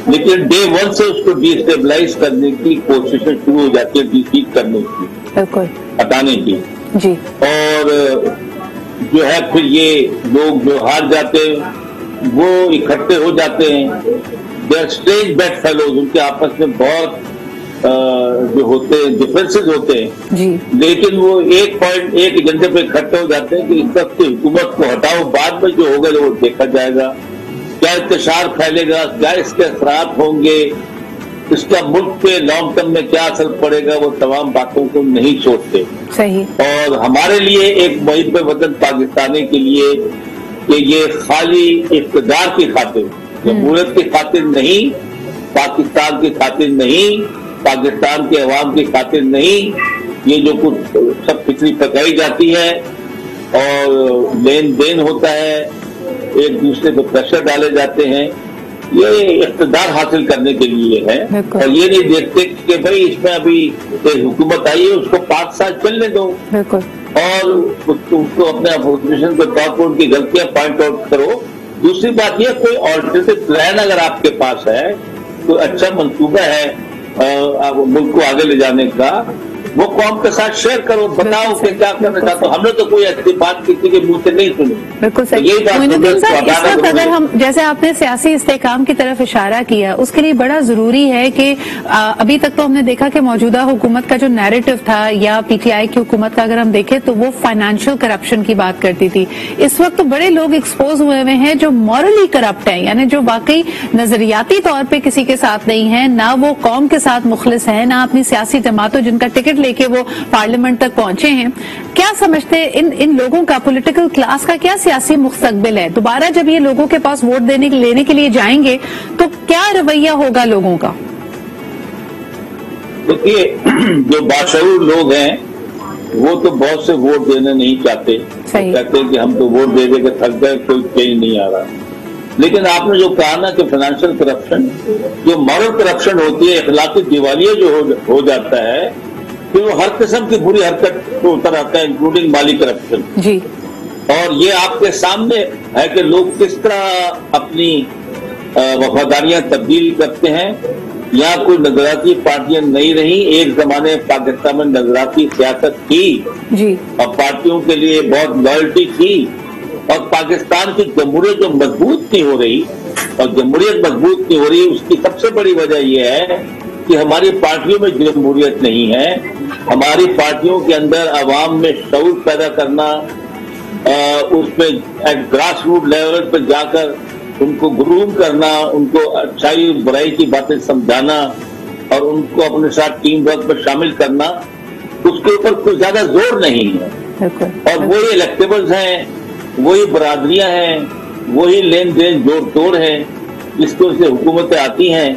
لیکن ڈے ون سے اس کو ڈی اسٹیبلائز کرنے کی کوششیں شروع ہو جاتی ہے, ڈیفیٹ کرنے کی, بالکل ہٹانے کی. جی, اور جو ہے پھر یہ لوگ جو ہار جاتے ہیں وہ اکٹھے ہو جاتے ہیں. They are strange bedfellows, ان کے آپس میں بہت جو ہوتے ہیں ڈفرینسز ہوتے ہیں, جی, لیکن وہ ایک ایجنڈے پہ اکٹھے ہو جاتے ہیں کہ اس وقت کی حکومت کو ہٹاؤ, بعد میں جو ہوگا وہ دیکھا جائے گا. کیا انتشار پھیلے گا, کیا اس کے اثرات ہوں گے, اس کا ملک کے لانگ ٹرم میں کیا اثر پڑے گا, وہ تمام باتوں کو نہیں سوچتے. صحیح. اور ہمارے لیے ایک محب وطن پاکستانی کے لیے کہ یہ خالی اقتدار کی خاطر, جمہوریت کی خاطر نہیں, پاکستان کی خاطر نہیں, پاکستان کے عوام کی خاطر نہیں, یہ جو کچھ سب فکری پکائی جاتی ہے اور لین دین ہوتا ہے, ایک دوسرے پہ پریشر ڈالے جاتے ہیں, یہ اقتدار حاصل کرنے کے لیے ہے. اور یہ نہیں دیکھتے کہ بھئی اس میں ابھی ایک حکومت آئی ہے, اس کو 5 سال چلنے دو اور اس کو اپنے اپوزیشن کے طور پر ان کی غلطیاں پوائنٹ آؤٹ کرو. دوسری بات یہ, کوئی آلٹرنیٹو پلان اگر آپ کے پاس ہے, کوئی اچھا منصوبہ ہے ملک کو آگے لے جانے کا, وہ قوم کے ساتھ شیئر کرو, بتاؤ کہ کیا کرنا چاہتے ہو. ہم نے تو کوئی ایسی بات کسی کے منہ سے نہیں سنی. بالکل صحیح. معین الدین صاحب, اس وقت اگر ہم, جیسے آپ نے سیاسی استحکام کی طرف اشارہ کیا, اس کے لیے بڑا ضروری ہے کہ ابھی تک تو ہم نے دیکھا کہ موجودہ حکومت کا جو نیریٹو تھا یا پی ٹی آئی کی حکومت کا اگر ہم دیکھیں تو وہ فائنینشیل کرپشن کی بات کرتی تھی. اس وقت تو بڑے لوگ ایکسپوز ہوئے ہوئے ہیں جو مورلی کرپٹ ہیں, یعنی جو واقعی نظریاتی طور پہ کسی کے ساتھ نہیں ہیں, نہ وہ قوم کے ساتھ مخلص ہیں, نہ اپنی سیاسی جماعتوں جن کا ٹکٹ لے کے وہ پارلیمنٹ تک پہنچے ہیں. کیا سمجھتے ہیں ان لوگوں کا, پولیٹیکل کلاس کا کیا سیاسی مستقبل ہے؟ دوبارہ جب یہ لوگوں کے پاس ووٹ لینے کے لیے جائیں گے تو کیا رویہ ہوگا لوگوں کا؟ دیکھیے, جو باشعور لوگ ہیں وہ تو بہت سے ووٹ دینے نہیں چاہتے, کہتے ہیں کہ ہم تو ووٹ دے دے کے تھک گئے, کوئی چینج نہیں آ رہا. لیکن آپ نے جو کہا نا کہ فائنینشیل کرپشن, جو مورل کرپشن ہوتی ہے, اخلاقی دیوالیہ جو ہو جاتا ہے, پھر وہ ہر قسم کی بری حرکت کو اتر آتا ہے, انکلوڈنگ مالی کرپشن. جی, اور یہ آپ کے سامنے ہے کہ لوگ کس طرح اپنی وفاداریاں تبدیل کرتے ہیں. یہاں کوئی نظراتی پارٹیاں نہیں رہی, ایک زمانے پاکستان میں نظراتی سیاست تھی جی, اور پارٹیوں کے لیے بہت لائلٹی تھی, اور پاکستان کی جمہوریت جو مضبوط نہیں ہو رہی, اور جمہوریت مضبوط نہیں ہو رہی, اس کی سب سے بڑی وجہ یہ ہے کہ ہماری پارٹیوں میں جمہوریت نہیں ہے. ہماری پارٹیوں کے اندر عوام میں شعور پیدا کرنا, اس پہ گراس روٹ لیول پہ جا کر ان کو گروم کرنا، ان کو اچھائی برائی کی باتیں سمجھانا اور ان کو اپنے ساتھ ٹیم ورک پر شامل کرنا، اس کے اوپر کوئی زیادہ زور نہیں ہے. اور وہی الیکٹیبلز ہیں، وہی برادریاں ہیں، وہی لین دین جوڑ توڑ ہے جس کی وجہ سے حکومتیں آتی ہیں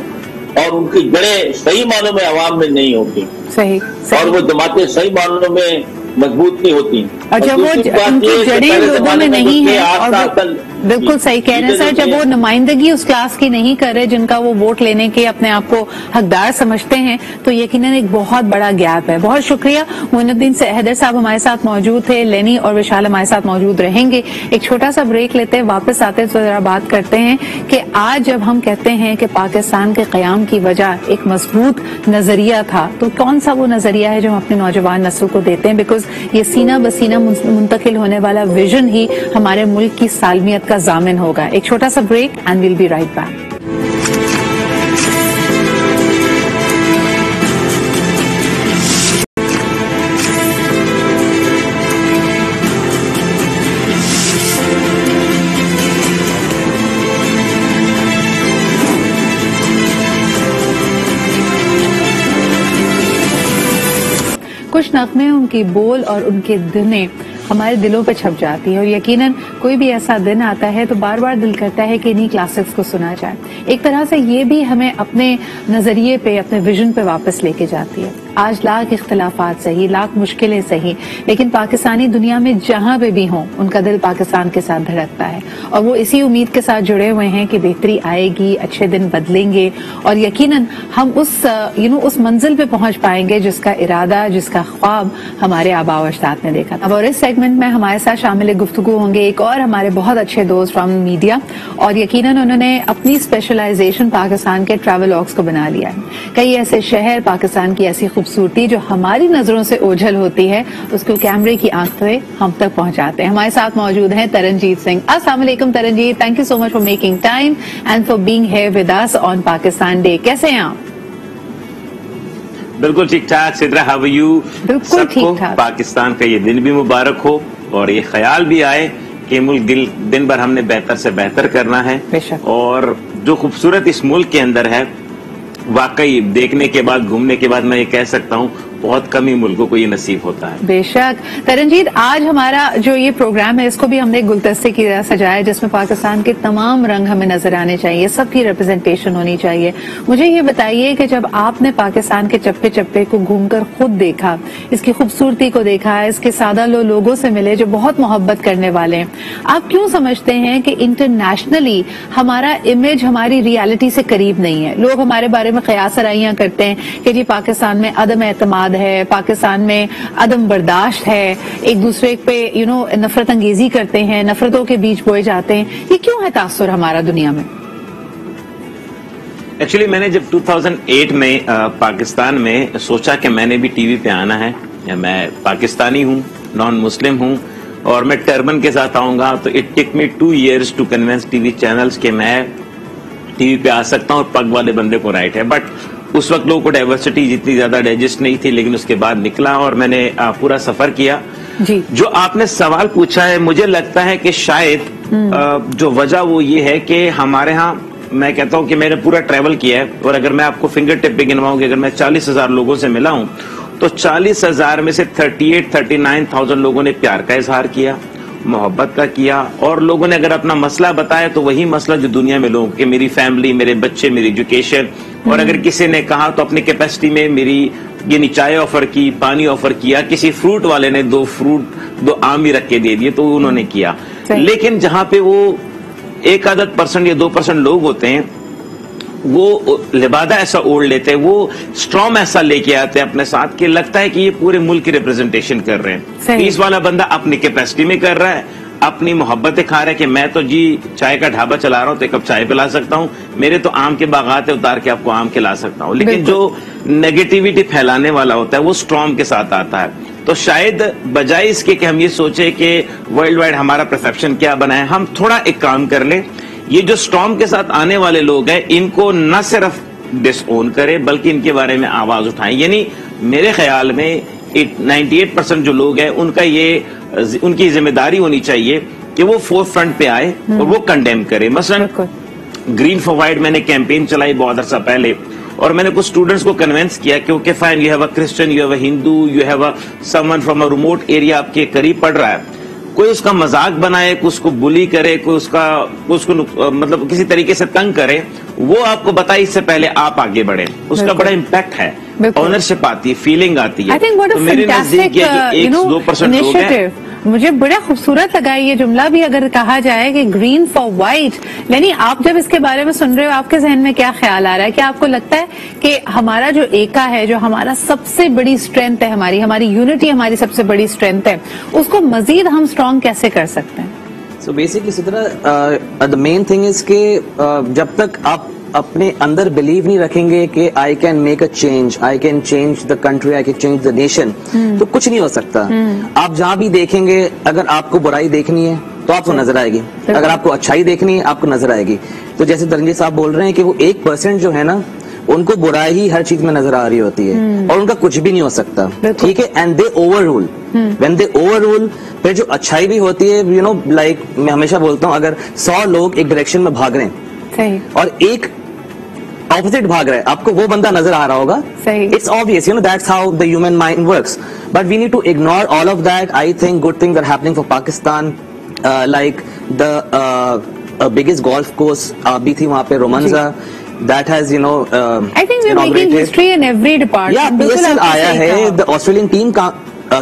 اور ان کی جڑیں صحیح معنوں میں عوام میں نہیں ہوتی، اور وہ جماعتیں صحیح معنوں میں مضبوط نہیں ہوتی. اور جب وہ ان کی جڑیں لوگوں میں نہیں ہیں، اور بالکل صحیح کہہ رہے ہیں سر، جب وہ نمائندگی اس کلاس کی نہیں کر رہے جن کا وہ ووٹ لینے کے اپنے آپ کو حقدار سمجھتے ہیں، تو یقیناً ایک بہت بڑا گیپ ہے. بہت شکریہ. معین الدین حیدر صاحب ہمارے ساتھ موجود تھے، لینی اور وشال ہمارے ساتھ موجود رہیں گے. ایک چھوٹا سا بریک لیتے ہیں، واپس آتے تو ذرا بات کرتے ہیں کہ آج جب ہم کہتے ہیں کہ پاکستان کے قیام کی وجہ ایک مضبوط نظریہ تھا، تو کون سا وہ نظریہ ہے جو ہم اپنے نوجوان نسل کو دیتے ہیں؟ بیکاز یہ سینہ بسینہ منتقل ہونے والا ویژن ہی ہمارے ملک کی سالمیت کا ضامن ہوگا. ایک چھوٹا سا break and we'll be right back. کچھ نغمے، ان کی بول اور ان کے دھنیں ہمارے دلوں پہ چھپ جاتی ہے، اور یقیناً کوئی بھی ایسا دن آتا ہے تو بار بار دل کرتا ہے کہ انہی کلاسکس کو سنا جائے. ایک طرح سے یہ بھی ہمیں اپنے نظریے پہ، اپنے ویژن پہ واپس لے کے جاتی ہے. آج لاکھ اختلافات صحیح، لاکھ مشکلیں صحیح، لیکن پاکستانی دنیا میں جہاں پہ بھی ہوں ان کا دل پاکستان کے ساتھ دھڑکتا ہے، اور وہ اسی امید کے ساتھ جڑے ہوئے ہیں کہ بہتری آئے گی، اچھے دن بدلیں گے، اور یقیناً ہم اس منزل پہ پہنچ پائیں گے جس کا ارادہ، جس کا خواب ہمارے آباء و اجداد نے دیکھا. اب اور اس سیگمنٹ میں ہمارے ساتھ شامل گفتگو ہوں گے ایک اور ہمارے بہت اچھے دوست فرام میڈیا، اور یقیناً انہوں نے اپنی اسپیشلائزیشن پاکستان کے ٹریول لاگس کو بنا لیا ہے. کئی ایسے شہر، پاکستان کی ایسی خوبصورتی جو ہماری نظروں سے اوجھل ہوتی ہے، اس کو کیمرے کی آنکھ سے ہم تک پہنچاتے ہیں. ہمارے ساتھ موجود ہیں ترنجیت سنگھ. السلام علیکم Taranjeet, thank you so much for making time and for being here with us on Pakistan day. کیسے ہیں آپ؟ بالکل ٹھیک ٹھاک. Sidra, how are you? بالکل ٹھیک ٹھاک. پاکستان کا یہ دن بھی مبارک ہو، اور یہ خیال بھی آئے کہ ملک دن بھر ہم نے بہتر سے بہتر کرنا ہے. اور جو خوبصورت اس ملک کے اندر ہے، واقعی دیکھنے کے بعد، گھومنے کے بعد میں یہ کہہ سکتا ہوں بہت کم ہی ملکوں کو یہ نصیب ہوتا ہے. بے شک. ترنجیت، آج ہمارا جو یہ پروگرام ہے اس کو بھی ہم نے گلدستے کی طرح سجایا ہے جس میں پاکستان کے تمام رنگ ہمیں نظر آنے چاہیے، سب کی ریپرزنٹیشن ہونی چاہیے. مجھے یہ بتائیے کہ جب آپ نے پاکستان کے چپے چپے کو گھوم کر خود دیکھا، اس کی خوبصورتی کو دیکھا، اس کے سادہ لوگوں سے ملے جو بہت محبت کرنے والے ہیں، آپ کیوں سمجھتے ہیں کہ انٹرنیشنلی ہمارا امیج ہماری ریالٹی سے قریب نہیں ہے؟ لوگ ہمارے بارے میں قیاس آرائیاں کرتے ہیں کہ جی پاکستان میں عدم اعتماد ہے، پاکستان میں عدم برداشت ہے، ایک دوسرے پہ نفرت انگیزی کرتے ہیں، نفرتوں کے بیچ بوئے جاتے ہیں. یہ کیوں ہے تاثر ہمارا دنیا میں؟ ایکچولی میں نے جب 2008 میں پاکستان میں سوچا کہ میں نے بھی ٹی وی پہ آنا ہے، میں پاکستانی ہوں، نان مسلم ہوں، اور میں ٹربن کے ساتھ آؤں گا، تو it take me 2 years to convince TV channels کہ میں ٹی وی پہ آ سکتا ہوں اور پگ والے بندے کو رائٹ ہے. بٹ اس وقت لوگوں کو ڈائیورسٹی جتنی زیادہ ڈائجسٹ نہیں تھی، لیکن اس کے بعد نکلا اور میں نے پورا سفر کیا. جی. جو آپ نے سوال پوچھا ہے، مجھے لگتا ہے کہ شاید جو وجہ وہ یہ ہے کہ ہمارے ہاں، میں کہتا ہوں کہ میں نے پورا ٹریول کیا ہے، اور اگر میں آپ کو فنگر ٹپ پہ گنواؤں کہ اگر میں 40,000 لوگوں سے ملا ہوں تو 40,000 میں سے 38-39,000 لوگوں نے پیار کا اظہار کیا، محبت کا کیا، اور لوگوں نے اگر اپنا مسئلہ بتایا تو وہی مسئلہ جو دنیا میں لوگوں کہ میری فیملی، میرے بچے، میری ایجوکیشن، اور اگر کسی نے کہا تو اپنی کیپیسٹی میں میری یعنی چائے آفر کی، پانی آفر کیا، کسی فروٹ والے نے 2 آم ہی رکھ کے دے دیے تو انہوں نے کیا. لیکن جہاں پہ وہ 1% یا 2% لوگ ہوتے ہیں، وہ لبادہ ایسا اوڑھ لیتے ہیں، وہ اسٹرام ایسا لے کے آتے ہیں اپنے ساتھ کہ لگتا ہے کہ یہ پورے ملک کی ریپرزنٹیشن کر رہے ہیں. 30 والا بندہ اپنی کیپیسٹی میں کر رہا ہے، اپنی محبتیں کھا رہا ہے کہ میں تو جی چائے کا ڈھابا چلا رہا ہوں تو ایک کپ چائے پلا سکتا ہوں، میرے تو آم کے باغات اتار کے آپ کو آم کھلا سکتا ہوں. لیکن جو نیگیٹیوٹی پھیلانے والا ہوتا ہے وہ اسٹرام کے ساتھ آتا ہے. تو شاید بجائے اس کے کہ ہم یہ سوچیں کہ ورلڈ وائڈ ہمارا پرسیپشن کیا بنا ہے، ہم تھوڑا ایک کام کر لیں، یہ جو اسٹارم کے ساتھ آنے والے لوگ ہیں ان کو نہ صرف ڈس اون کرے بلکہ ان کے بارے میں آواز اٹھائیں. یعنی میرے خیال میں 98% جو لوگ ہیں ان کا یہ ان کی ذمہ داری ہونی چاہیے کہ وہ فور فرنٹ پہ آئے اور وہ کنڈیم کرے. مثلا گرین فار وائٹ میں نے کیمپین چلائی بہت عرصہ پہلے, اور میں نے کچھ اسٹوڈنٹس کو کنونس کیا کہ okay fine, you have a Christian, you have a Hindu, you have a someone from a remote area آپ کے قریب پڑھ رہا ہے, کوئی اس کا مذاق بنائے, کوئی اس کو بلی کرے, کوئی اس کو مطلب کسی طریقے سے تنگ کرے, وہ آپ کو بتائے اس سے پہلے آپ آگے بڑھیں. اس کا بڑا امپیکٹ ہے, آنرشپ آتی ہے, فیلنگ آتی ہے. تو میرے نزدیک یہ کہ 1-2% لوگ ہیں. مجھے بڑا خوبصورت لگا یہ جملہ بھی, اگر کہا جائے کہ گرین فار وائٹ. یعنی آپ جب اس کے بارے میں سن رہے ہو, آپ کے ذہن میں کیا خیال آ رہا ہے؟ کہ آپ کو لگتا ہے کہ ہمارا جو ایکا ہے, جو ہمارا سب سے بڑی اسٹرینتھ ہے, ہماری یونٹی ہماری سب سے بڑی اسٹرینتھ ہے, اس کو مزید ہم اسٹرانگ کیسے کر سکتے ہیں؟ So basically Sidra, the main thing is کہ جب تک آپ اپنے اندر بلیو نہیں رکھیں گے کہ I can make a change, I can change the country, I can change the nation, تو کچھ نہیں ہو سکتا. آپ جہاں بھی دیکھیں گے, اگر آپ کو برائی دیکھنی ہے تو آپ کو نظر آئے گی, اگر آپ کو اچھائی دیکھنی ہے آپ کو نظر آئے گی. تو جیسے ترنجیت صاحب بول رہے ہیں کہ وہ 1% جو ہے نا, ان کو برائی ہی ہر چیز میں نظر آ رہی ہوتی ہے, اور ان کا کچھ بھی نہیں ہو سکتا. ٹھیک ہے, and they overrule. When they overrule, پھر جو اچھائی بھی ہوتی ہے, یو نو لائک میں ہمیشہ بولتا ہوں, اگر 100 لوگ ایک ڈائریکشن میں بھاگ رہے ہیں اور ایک اپوزٹ بھاگ رہا ہے, آپ کو وہ بندہ نظر آ رہا ہوگا. It's obvious, you know, that's how the human mind works. But we need to ignore all of that. I think good things are happening for Pakistan, like the biggest golf course abhi thi wahan pe Romanza, that has, you know, I think we're making history in every department. Yeah, PSL aaya hai, the Australian team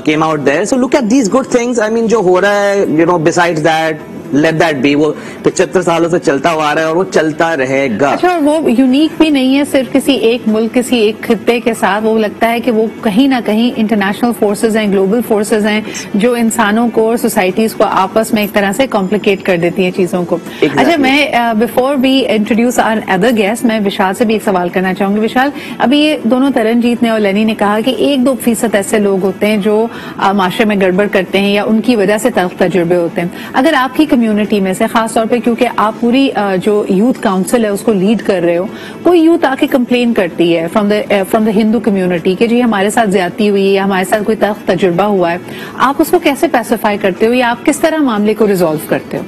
came out there. So look at these good things. I mean, jo ho raha hai, you know, besides that, let that be. وہ 75 سالوں سے چلتا ہوا رہا ہے اور وہ چلتا رہے گا. اچھا, اور وہ یونیک بھی نہیں ہے صرف کسی ایک ملک, کسی ایک خطے کے ساتھ. وہ لگتا ہے کہ وہ کہیں نہ کہیں انٹرنیشنل فورسز ہیں, گلوبل فورسز ہیں, جو انسانوں کو اور سوسائٹیز کو آپس میں ایک طرح سے کمپلیکیٹ کر دیتی ہیں چیزوں کو. اچھا, میں before we introduce our other guest, میں وشال سے بھی ایک سوال کرنا چاہوں گی. وشال, ابھی یہ دونوں ترنجیت نے اور لینی نے کہا کہ 1-2% ایسے لوگ ہوتے ہیں جو معاشرے میں گڑبڑ کرتے ہیں یا ان کی وجہ سے تلخ تجربے ہوتے ہیں. اگر آپ کی کمیونٹی میں سے, خاص طور پہ کیونکہ آپ پوری جو یوتھ کاؤنسل ہے اس کو لیڈ کر رہے ہو, کوئی یوتھ آ کے کمپلین کرتی ہے فرام دا ہندو کمیونٹی کہ جی ہمارے ساتھ زیادتی ہوئی ہے, ہمارے ساتھ کوئی تلخ تجربہ ہوا ہے, آپ اس کو کیسے پیسیفائی کرتے ہو یا آپ کس طرح معاملے کو ریزالو کرتے ہو؟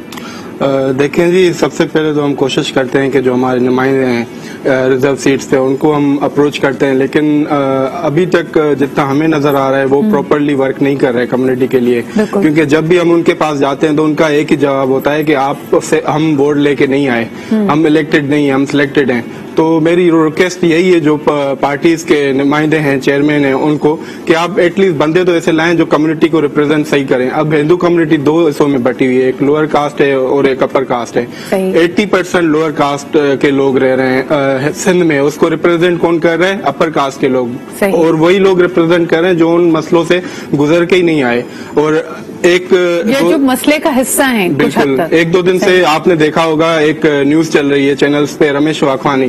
دیکھیں جی, سب سے پہلے تو ہم کوشش کرتے ہیں کہ جو ہمارے نمائندے ہیں ریزرو سیٹس پہ, ان کو ہم اپروچ کرتے ہیں, لیکن ابھی تک جتنا ہمیں نظر آ رہا ہے وہ پراپرلی ورک نہیں کر رہے کمیونٹی کے لیے. کیونکہ جب بھی ہم ان کے پاس جاتے ہیں تو ان کا ایک ہی جواب ہوتا ہے کہ آپ سے ہم ووٹ لے کے نہیں آئے, ہم الیکٹڈ نہیں ہیں, ہم سلیکٹڈ ہیں. تو میری ریکویسٹ یہی ہے جو پارٹیز کے نمائندے ہیں, چیئرمین ہیں, ان کو کہ آپ ایٹ لیسٹ بندے تو ایسے لائیں جو کمیونٹی کو ریپرزینٹ صحیح کریں. اب ہندو کمیونٹی 2 حصوں میں بٹی ہوئی ہے, ایک لوور کاسٹ ہے اور ایک اپر کاسٹ ہے. 80% لوور کاسٹ کے لوگ رہ رہے ہیں سندھ میں, اس کو ریپرزینٹ کون کر رہے ہیں؟ اپر کاسٹ کے لوگ, اور وہی لوگ ریپرزینٹ کر رہے ہیں جو ان مسئلوں سے گزر کے ہی نہیں آئے. اور ایک جو مسئلے کا حصہ ہیں. بالکل, 1-2 دن سے آپ نے دیکھا ہوگا ایک نیوز چل رہی ہے چینلز پہ, رمیش واکھوانی,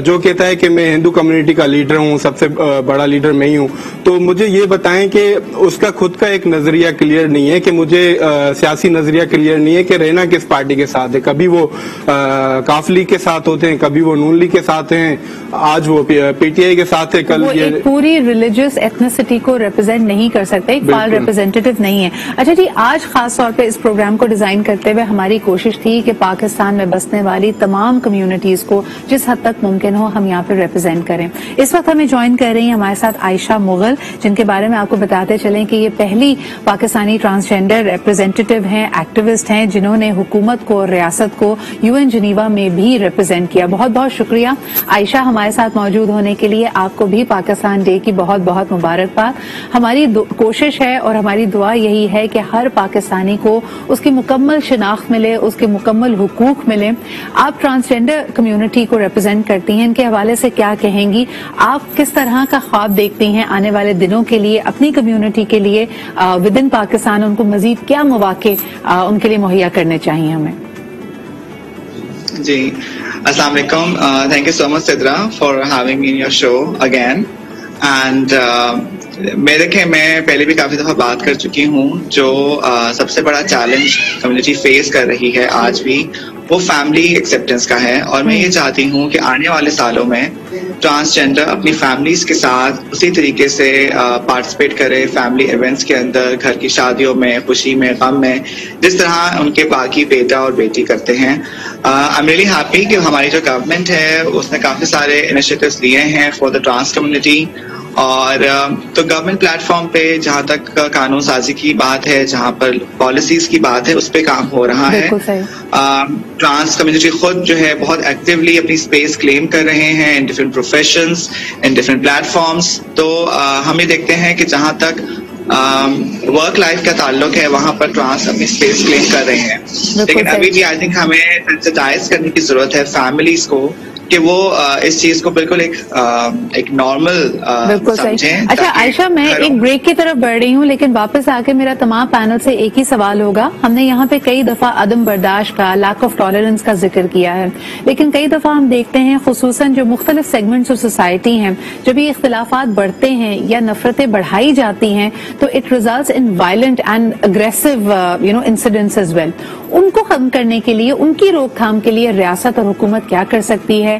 جو کہتا ہے کہ میں ہندو کمیونٹی کا لیڈر ہوں, سب سے بڑا لیڈر میں ہی ہوں. تو مجھے یہ بتائیں کہ اس کا خود کا ایک نظریہ کلیئر نہیں ہے, کہ مجھے سیاسی نظریہ کلیئر نہیں ہے کہ رہنا کس پارٹی کے ساتھ ہے. کبھی وہ کاف لیگ کے ساتھ ہوتے ہیں, کبھی وہ نون لیگ کے ساتھ ہیں, آج وہ پی ٹی آئی کے ساتھ ہے, کل یہ پوری ریلیجیس ایتھنیسٹی کو ریپرزینٹ نہیں کر سکتے, ایک فعال ریپرزینٹیٹو نہیں ہے. اچھا جی, آج خاص طور پہ اس پروگرام کو ڈیزائن کرتے ہوئے ہماری کوشش تھی کہ پاکستان میں بسنے والی تمام کمیونٹیز کو جس حد تک ممکن ہو ہم یہاں پہ ریپرزینٹ کریں. اس وقت ہمیں جوائن کر رہی ہیں ہمارے ساتھ عائشہ مغل, جن کے بارے میں آپ کو بتاتے چلیں کہ یہ پہلی پاکستانی ٹرانسجینڈر ریپرزینٹیٹو ہیں, ایکٹیوسٹ ہیں, جنہوں نے حکومت کو اور ریاست کو UN جنیوا میں بھی ریپرزینٹ کیا. بہت بہت شکریہ عائشہ ہمارے ساتھ موجود ہونے کے لیے. آپ کو بھی پاکستان ڈے کی بہت بہت مبارکباد. ہماری کوشش ہے اور ہماری دعا یہی ہے کہ ہر پاکستانی کو اس کی مکمل شناخت ملے, اس کے مکمل حقوق ملے. آپ ٹرانسجینڈر کمیونٹی کو ریپرزینٹ کرتی ہیں, ان کے حوالے سے کیا کہیں گی؟ آپ کس طرح کا خواب دیکھتی ہیں آنے والے دنوں کے لیے اپنی کمیونٹی کے لیے ود ان پاکستان؟ ان کو مزید کیا مواقع ان کے لیے مہیا کرنے چاہیے ہمیں؟ جی, السلام علیکم. Thank you so much Sidra for having me in your show again. And میں پہلے بھی کافی دفعہ بات کر چکی ہوں, جو سب سے بڑا چیلنج کمیونٹی فیس کر رہی ہے آج بھی, وہ فیملی ایکسیپٹنس کا ہے. اور میں یہ چاہتی ہوں کہ آنے والے سالوں میں ٹرانسجینڈر اپنی فیملیز کے ساتھ اسی طریقے سے پارٹیسپیٹ کرے فیملی ایونٹس کے اندر, گھر کی شادیوں میں, خوشی میں, غم میں, جس طرح ان کے باقی بیٹا اور بیٹی کرتے ہیں. آئی ایم ریئلی ہیپی کہ ہماری جو گورنمنٹ ہے اس نے کافی سارے انیشیٹوز لیے ہیں فار دا ٹرانس کمیونٹی. اور تو گورنمنٹ پلیٹ فارم پہ جہاں تک قانون سازی کی بات ہے, جہاں پر پالیسیز کی بات ہے, اس پہ کام ہو رہا ہے. ٹرانس کمیونٹی خود جو ہے بہت ایکٹیولی اپنی اسپیس کلیم کر رہے ہیں ان ڈفرینٹ پروفیشنز, ان ڈفرینٹ پلیٹ فارمس. تو ہم یہ دیکھتے ہیں کہ جہاں تک ورک لائف کا تعلق ہے وہاں پر ٹرانس اپنی اسپیس کلیم کر رہے ہیں. لیکن ابھی بھی آئی تھنک ہمیں سینسٹائز کرنے کی ضرورت ہے فیملیز کو کہ وہ اس چیز کو بالکل ایک نارمل سمجھیں. اچھا عائشہ, میں ایک بریک کی طرف بڑھ رہی ہوں, لیکن واپس آ کے میرا تمام پینل سے ایک ہی سوال ہوگا. ہم نے یہاں پہ کئی دفعہ عدم برداشت کا, لیک آف ٹالرنس کا ذکر کیا ہے, لیکن کئی دفعہ ہم دیکھتے ہیں خصوصاً جو مختلف سیگمنٹس آف سوسائٹی ہیں, جب یہ اختلافات بڑھتے ہیں یا نفرتیں بڑھائی جاتی ہیں تو it results in violent and aggressive incidents as well. ان کو ختم کرنے کے لیے, ان کی روک تھام کے لیے ریاست اور حکومت کیا کر سکتی ہے,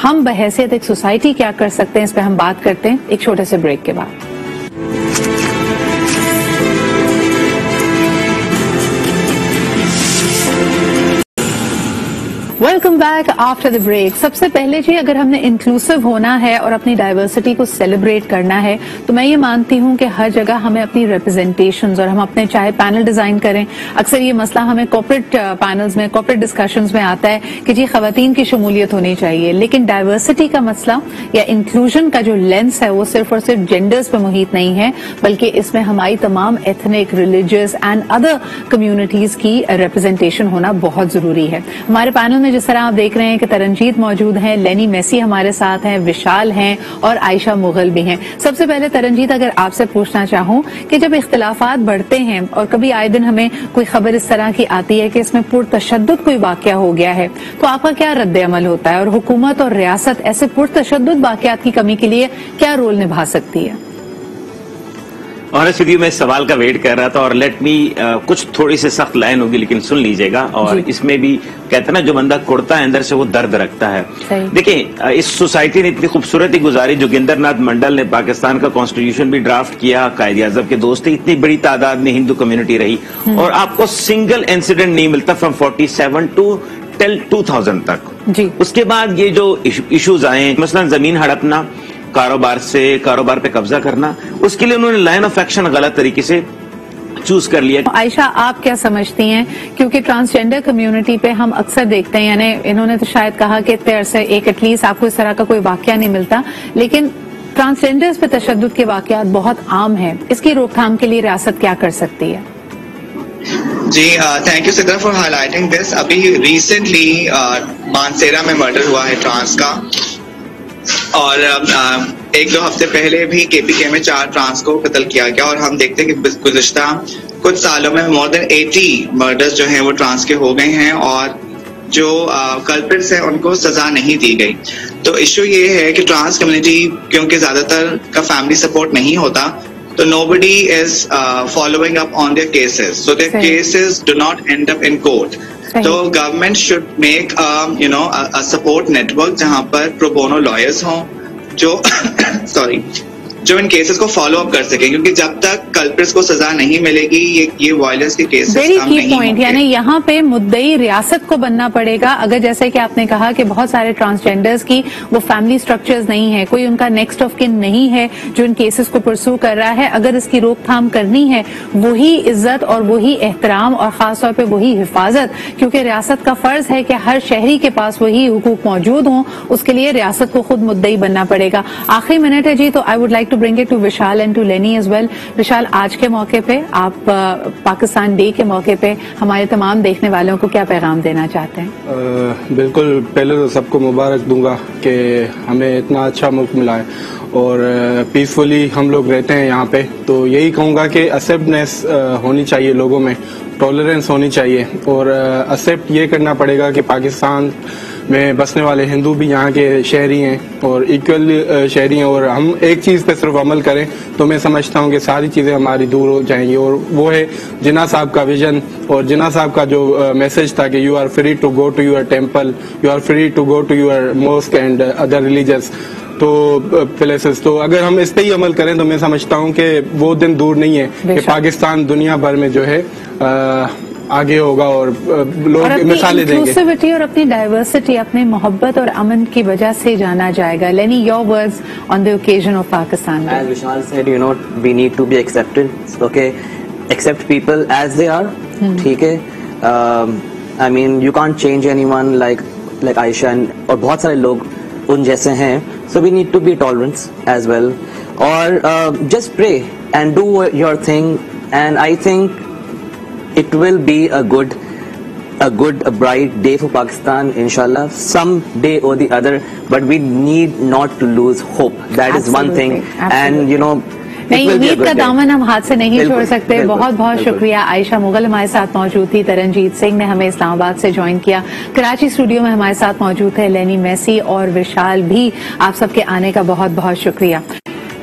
ہم بحیثیت ایک سوسائٹی کیا کر سکتے ہیں, اس پہ ہم بات کرتے ہیں ایک چھوٹے سے بریک کے بعد. Welcome back after the break. سب سے پہلے جی, اگر ہم نے انکلوسیو ہونا ہے اور اپنی ڈائیورسٹی کو سیلیبریٹ کرنا ہے تو میں یہ مانتی ہوں کہ ہر جگہ ہمیں اپنی ریپرزینٹیشنز, اور ہم اپنے چاہے پینل ڈیزائن کریں, اکثر یہ مسئلہ ہمیں کارپوریٹ پینلز میں, کارپوریٹ ڈسکشنز میں آتا ہے کہ جی خواتین کی شمولیت ہونی چاہیے, لیکن ڈائیورسٹی کا مسئلہ یا انکلوژن کا جو لینس ہے وہ صرف اور صرف جینڈرز پہ محیط نہیں ہے, بلکہ اس میں ہماری تمام ethnic, religious and other communities کی ریپرزینٹیشن ہونا بہت ضروری ہے. ہمارے پینل میں جس طرح آپ دیکھ رہے ہیں کہ ترنجیت موجود ہیں, لینی میسی ہمارے ساتھ ہیں, وشال ہیں اور عائشہ مغل بھی ہیں. سب سے پہلے ترنجیت, اگر آپ سے پوچھنا چاہوں کہ جب اختلافات بڑھتے ہیں اور کبھی آئے دن ہمیں کوئی خبر اس طرح کی آتی ہے کہ اس میں پرتشدد کوئی واقعہ ہو گیا ہے, تو آپ کا کیا رد عمل ہوتا ہے, اور حکومت اور ریاست ایسے پرتشدد واقعات کی کمی کے لیے کیا رول نبھا سکتی ہے؟ آنیسٹلی میں اس سوال کا ویٹ کر رہا تھا, اور لیٹ می کچھ تھوڑی سی سخت لائن ہوگی لیکن سن لیجئے گا. اور اس میں بھی کہتے ہیں نا, جو بندہ کڑتا ہے اندر سے وہ درد رکھتا ہے. دیکھیں, اس سوسائٹی نے اتنی خوبصورتی گزاری, جوگندر ناتھ منڈل نے پاکستان کا کانسٹیٹیوشن بھی ڈرافٹ کیا, قائد اعظم کے دوست تھے, اتنی بڑی تعداد میں ہندو کمیونٹی رہی, اور آپ کو سنگل انسیڈنٹ نہیں ملتا فرام 47 ٹو ٹل 2000 تک. اس کے بعد یہ جو ایشوز آئے, مثلا زمین ہڑپنا, کاروبار پہ قبضہ کرنا, اس کے لیے انہوں نے لائن آف ایکشن غلط طریقے سے چوز کر لیا. عائشہ, آپ کیا سمجھتی ہیں, کیونکہ ٹرانسجینڈر کمیونٹی پہ ہم اکثر دیکھتے ہیں, یعنی انہوں نے تو شاید کہا کہ اتنے عرصے ایک ایٹ لیسٹ آپ کو اس طرح کا کوئی واقعہ نہیں ملتا, لیکن ٹرانسجینڈرز پہ تشدد کے واقعات بہت عام ہیں, اس کی روک تھام کے لیے ریاست کیا کر سکتی ہے؟ جی, thank you Sidra for highlighting this. ابھی ریسنٹلی مانسیرا میں مرڈر ہوا ہے ٹرانس کا, اور ایک دو ہفتے پہلے بھی کے پی کے میں 4 ٹرانس کو قتل کیا گیا, اور ہم دیکھتے ہیں کہ گزشتہ کچھ سالوں میں مور دین 80 مرڈرز جو ہیں وہ ٹرانس کے ہو گئے ہیں, اور جو کلپرٹس ہیں ان کو سزا نہیں دی گئی. تو ایشو یہ ہے کہ ٹرانس کمیونٹی کیونکہ زیادہ تر کا فیملی سپورٹ نہیں ہوتا, تو nobody is following up on their cases, so their cases do not end up in court. تو government should make a support network جہاں پر pro bono lawyers ہوں جو جو ان کیسز کو فالو اپ کر سکیں, کیونکہ جب تک کلپرٹس کو سزا نہیں ملے گی یہ وائلنس کے کیسز کم نہیں ہوں گے. یعنی یہاں پہ مدعی ریاست کو بننا پڑے گا. اگر جیسے کہ آپ نے کہا کہ بہت سارے ٹرانسجینڈرز کی وہ فیملی سٹرکچرز نہیں ہے, کوئی ان کا نیکسٹ آف کن نہیں ہے جو ان کیسز کو پرسو کر رہا ہے, اگر اس کی روک تھام کرنی ہے وہی عزت اور وہی احترام اور خاص طور پہ وہی حفاظت, کیونکہ ریاست کا فرض ہے کہ ہر شہری کے پاس وہی حقوق موجود ہوں, اس کے لیے ریاست کو خود مدعی بننا پڑے گا. آخری منٹ ہے جی, تو I would like to bring it to Vishal and to Lenny as well. Vishal, آج کے موقع پہ آپ پاکستان ڈے کے موقع پہ ہمارے تمام دیکھنے والوں کو کیا پیغام دینا چاہتے ہیں؟ بالکل, پہلے تو سب کو مبارک دوں گا کہ ہمیں اتنا اچھا ملک ملا ہے اور پیسفلی ہم لوگ رہتے ہیں یہاں پہ. تو یہی کہوں گا کہ ایکسیپٹنس ہونی چاہیے لوگوں میں, ٹالرنس ہونی چاہیے, اور ایکسیپٹ یہ کرنا پڑے گا کہ پاکستان میں بسنے والے ہندو بھی یہاں کے شہری ہیں اور ایکول شہری ہیں, اور ہم ایک چیز پہ صرف عمل کریں تو میں سمجھتا ہوں کہ ساری چیزیں ہماری دور ہو جائیں گی, اور وہ ہے جناح صاحب کا ویژن اور جناح صاحب کا جو میسج تھا کہ you are free to go to your temple, you are free to go to your mosque and other religious تو پلیسز. تو اگر ہم اس پہ ہی عمل کریں تو میں سمجھتا ہوں کہ وہ دن دور نہیں ہے کہ پاکستان دنیا بھر میں جو ہے آگے ہوگا اور لوگ مثالیں دیں گے. انکلوسیوٹی اور اپنی ڈائیورسٹی, اپنی محبت اور امن کی وجہ سے جانا جائے گا. لینی, your words on the occasion of Pakistan. As Vishal said, you know, we need to be accepted. Okay, accept people as they are. ٹھیک ہے, I mean you can't change anyone like Aisha اور بہت سارے لوگ ان جیسے ہیں. So we need to be tolerant as well. اور just pray and do your thing, and I think it will be a bright day for Pakistan, inshallah, some day or the other, but we need not to lose hope. That is one thing. And you know, نہیں, امید کا دامن ہم ہاتھ سے نہیں چھوڑ سکتے. بہت بہت شکریہ. عائشہ مغل ہمارے ساتھ موجود تھی, ترنجیت سنگھ نے ہمیں اسلام آباد سے جوائن کیا, کراچی اسٹوڈیو میں ہمارے ساتھ موجود ہے لینی میسی اور وشال بھی. آپ سب کے آنے کا بہت بہت شکریہ.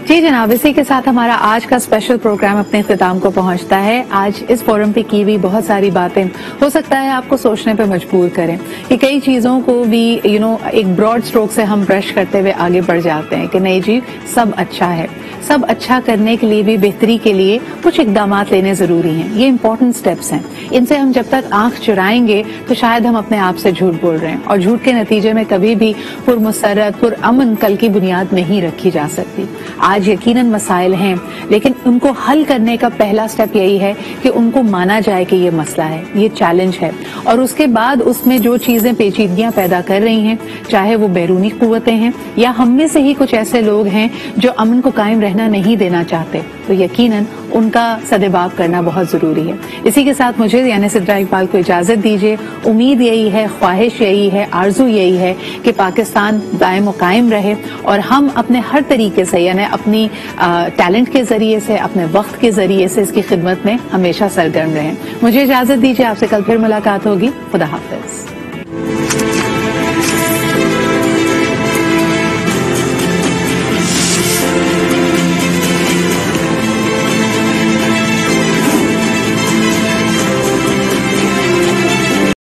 جی جناب, اسی کے ساتھ ہمارا آج کا اسپیشل پروگرام اپنے اختتام کو پہنچتا ہے. آج اس فورم پہ کی ہوئی بہت ساری باتیں ہو سکتا ہے آپ کو سوچنے پہ مجبور کریں کہ کئی چیزوں کو بھی ایک براڈ اسٹروک سے ہم برش کرتے ہوئے آگے بڑھ جاتے ہیں کہ نہیں جی سب اچھا ہے. سب اچھا کرنے کے لیے بھی, بہتری کے لیے کچھ اقدامات لینے ضروری ہیں. یہ امپورٹنٹ سٹیپس ہیں. ان سے ہم جب تک آنکھ چرائیں گے تو شاید ہم اپنے آپ سے جھوٹ بول رہے ہیں, اور جھوٹ کے نتیجے میں کبھی بھی پرمسرت پرامن کل کی بنیاد نہیں رکھی جا سکتی. آج یقیناً مسائل ہیں, لیکن ان کو حل کرنے کا پہلا سٹیپ یہی ہے کہ ان کو مانا جائے کہ یہ مسئلہ ہے, یہ چیلنج ہے, اور اس کے بعد اس میں جو چیزیں پیچیدگیاں پیدا کر رہی ہیں, چاہے وہ بیرونی قوتیں ہیں یا ہم میں سے ہی کچھ ایسے لوگ ہیں جو امن کو قائم رہنا نہیں دینا چاہتے, تو یقیناً ان کا سدباب کرنا بہت ضروری ہے. اسی کے ساتھ مجھے یعنی سدرا اقبال کو اجازت دیجیے. امید یہی ہے, خواہش یہی ہے, آرزو یہی ہے کہ پاکستان دائم و قائم رہے, اور ہم اپنے ہر طریقے سے یعنی اپنی ٹیلنٹ کے ذریعے سے, اپنے وقت کے ذریعے سے اس کی خدمت میں ہمیشہ سرگرم رہیں. مجھے اجازت دیجیے, آپ سے کل پھر ملاقات ہوگی. خدا حافظ.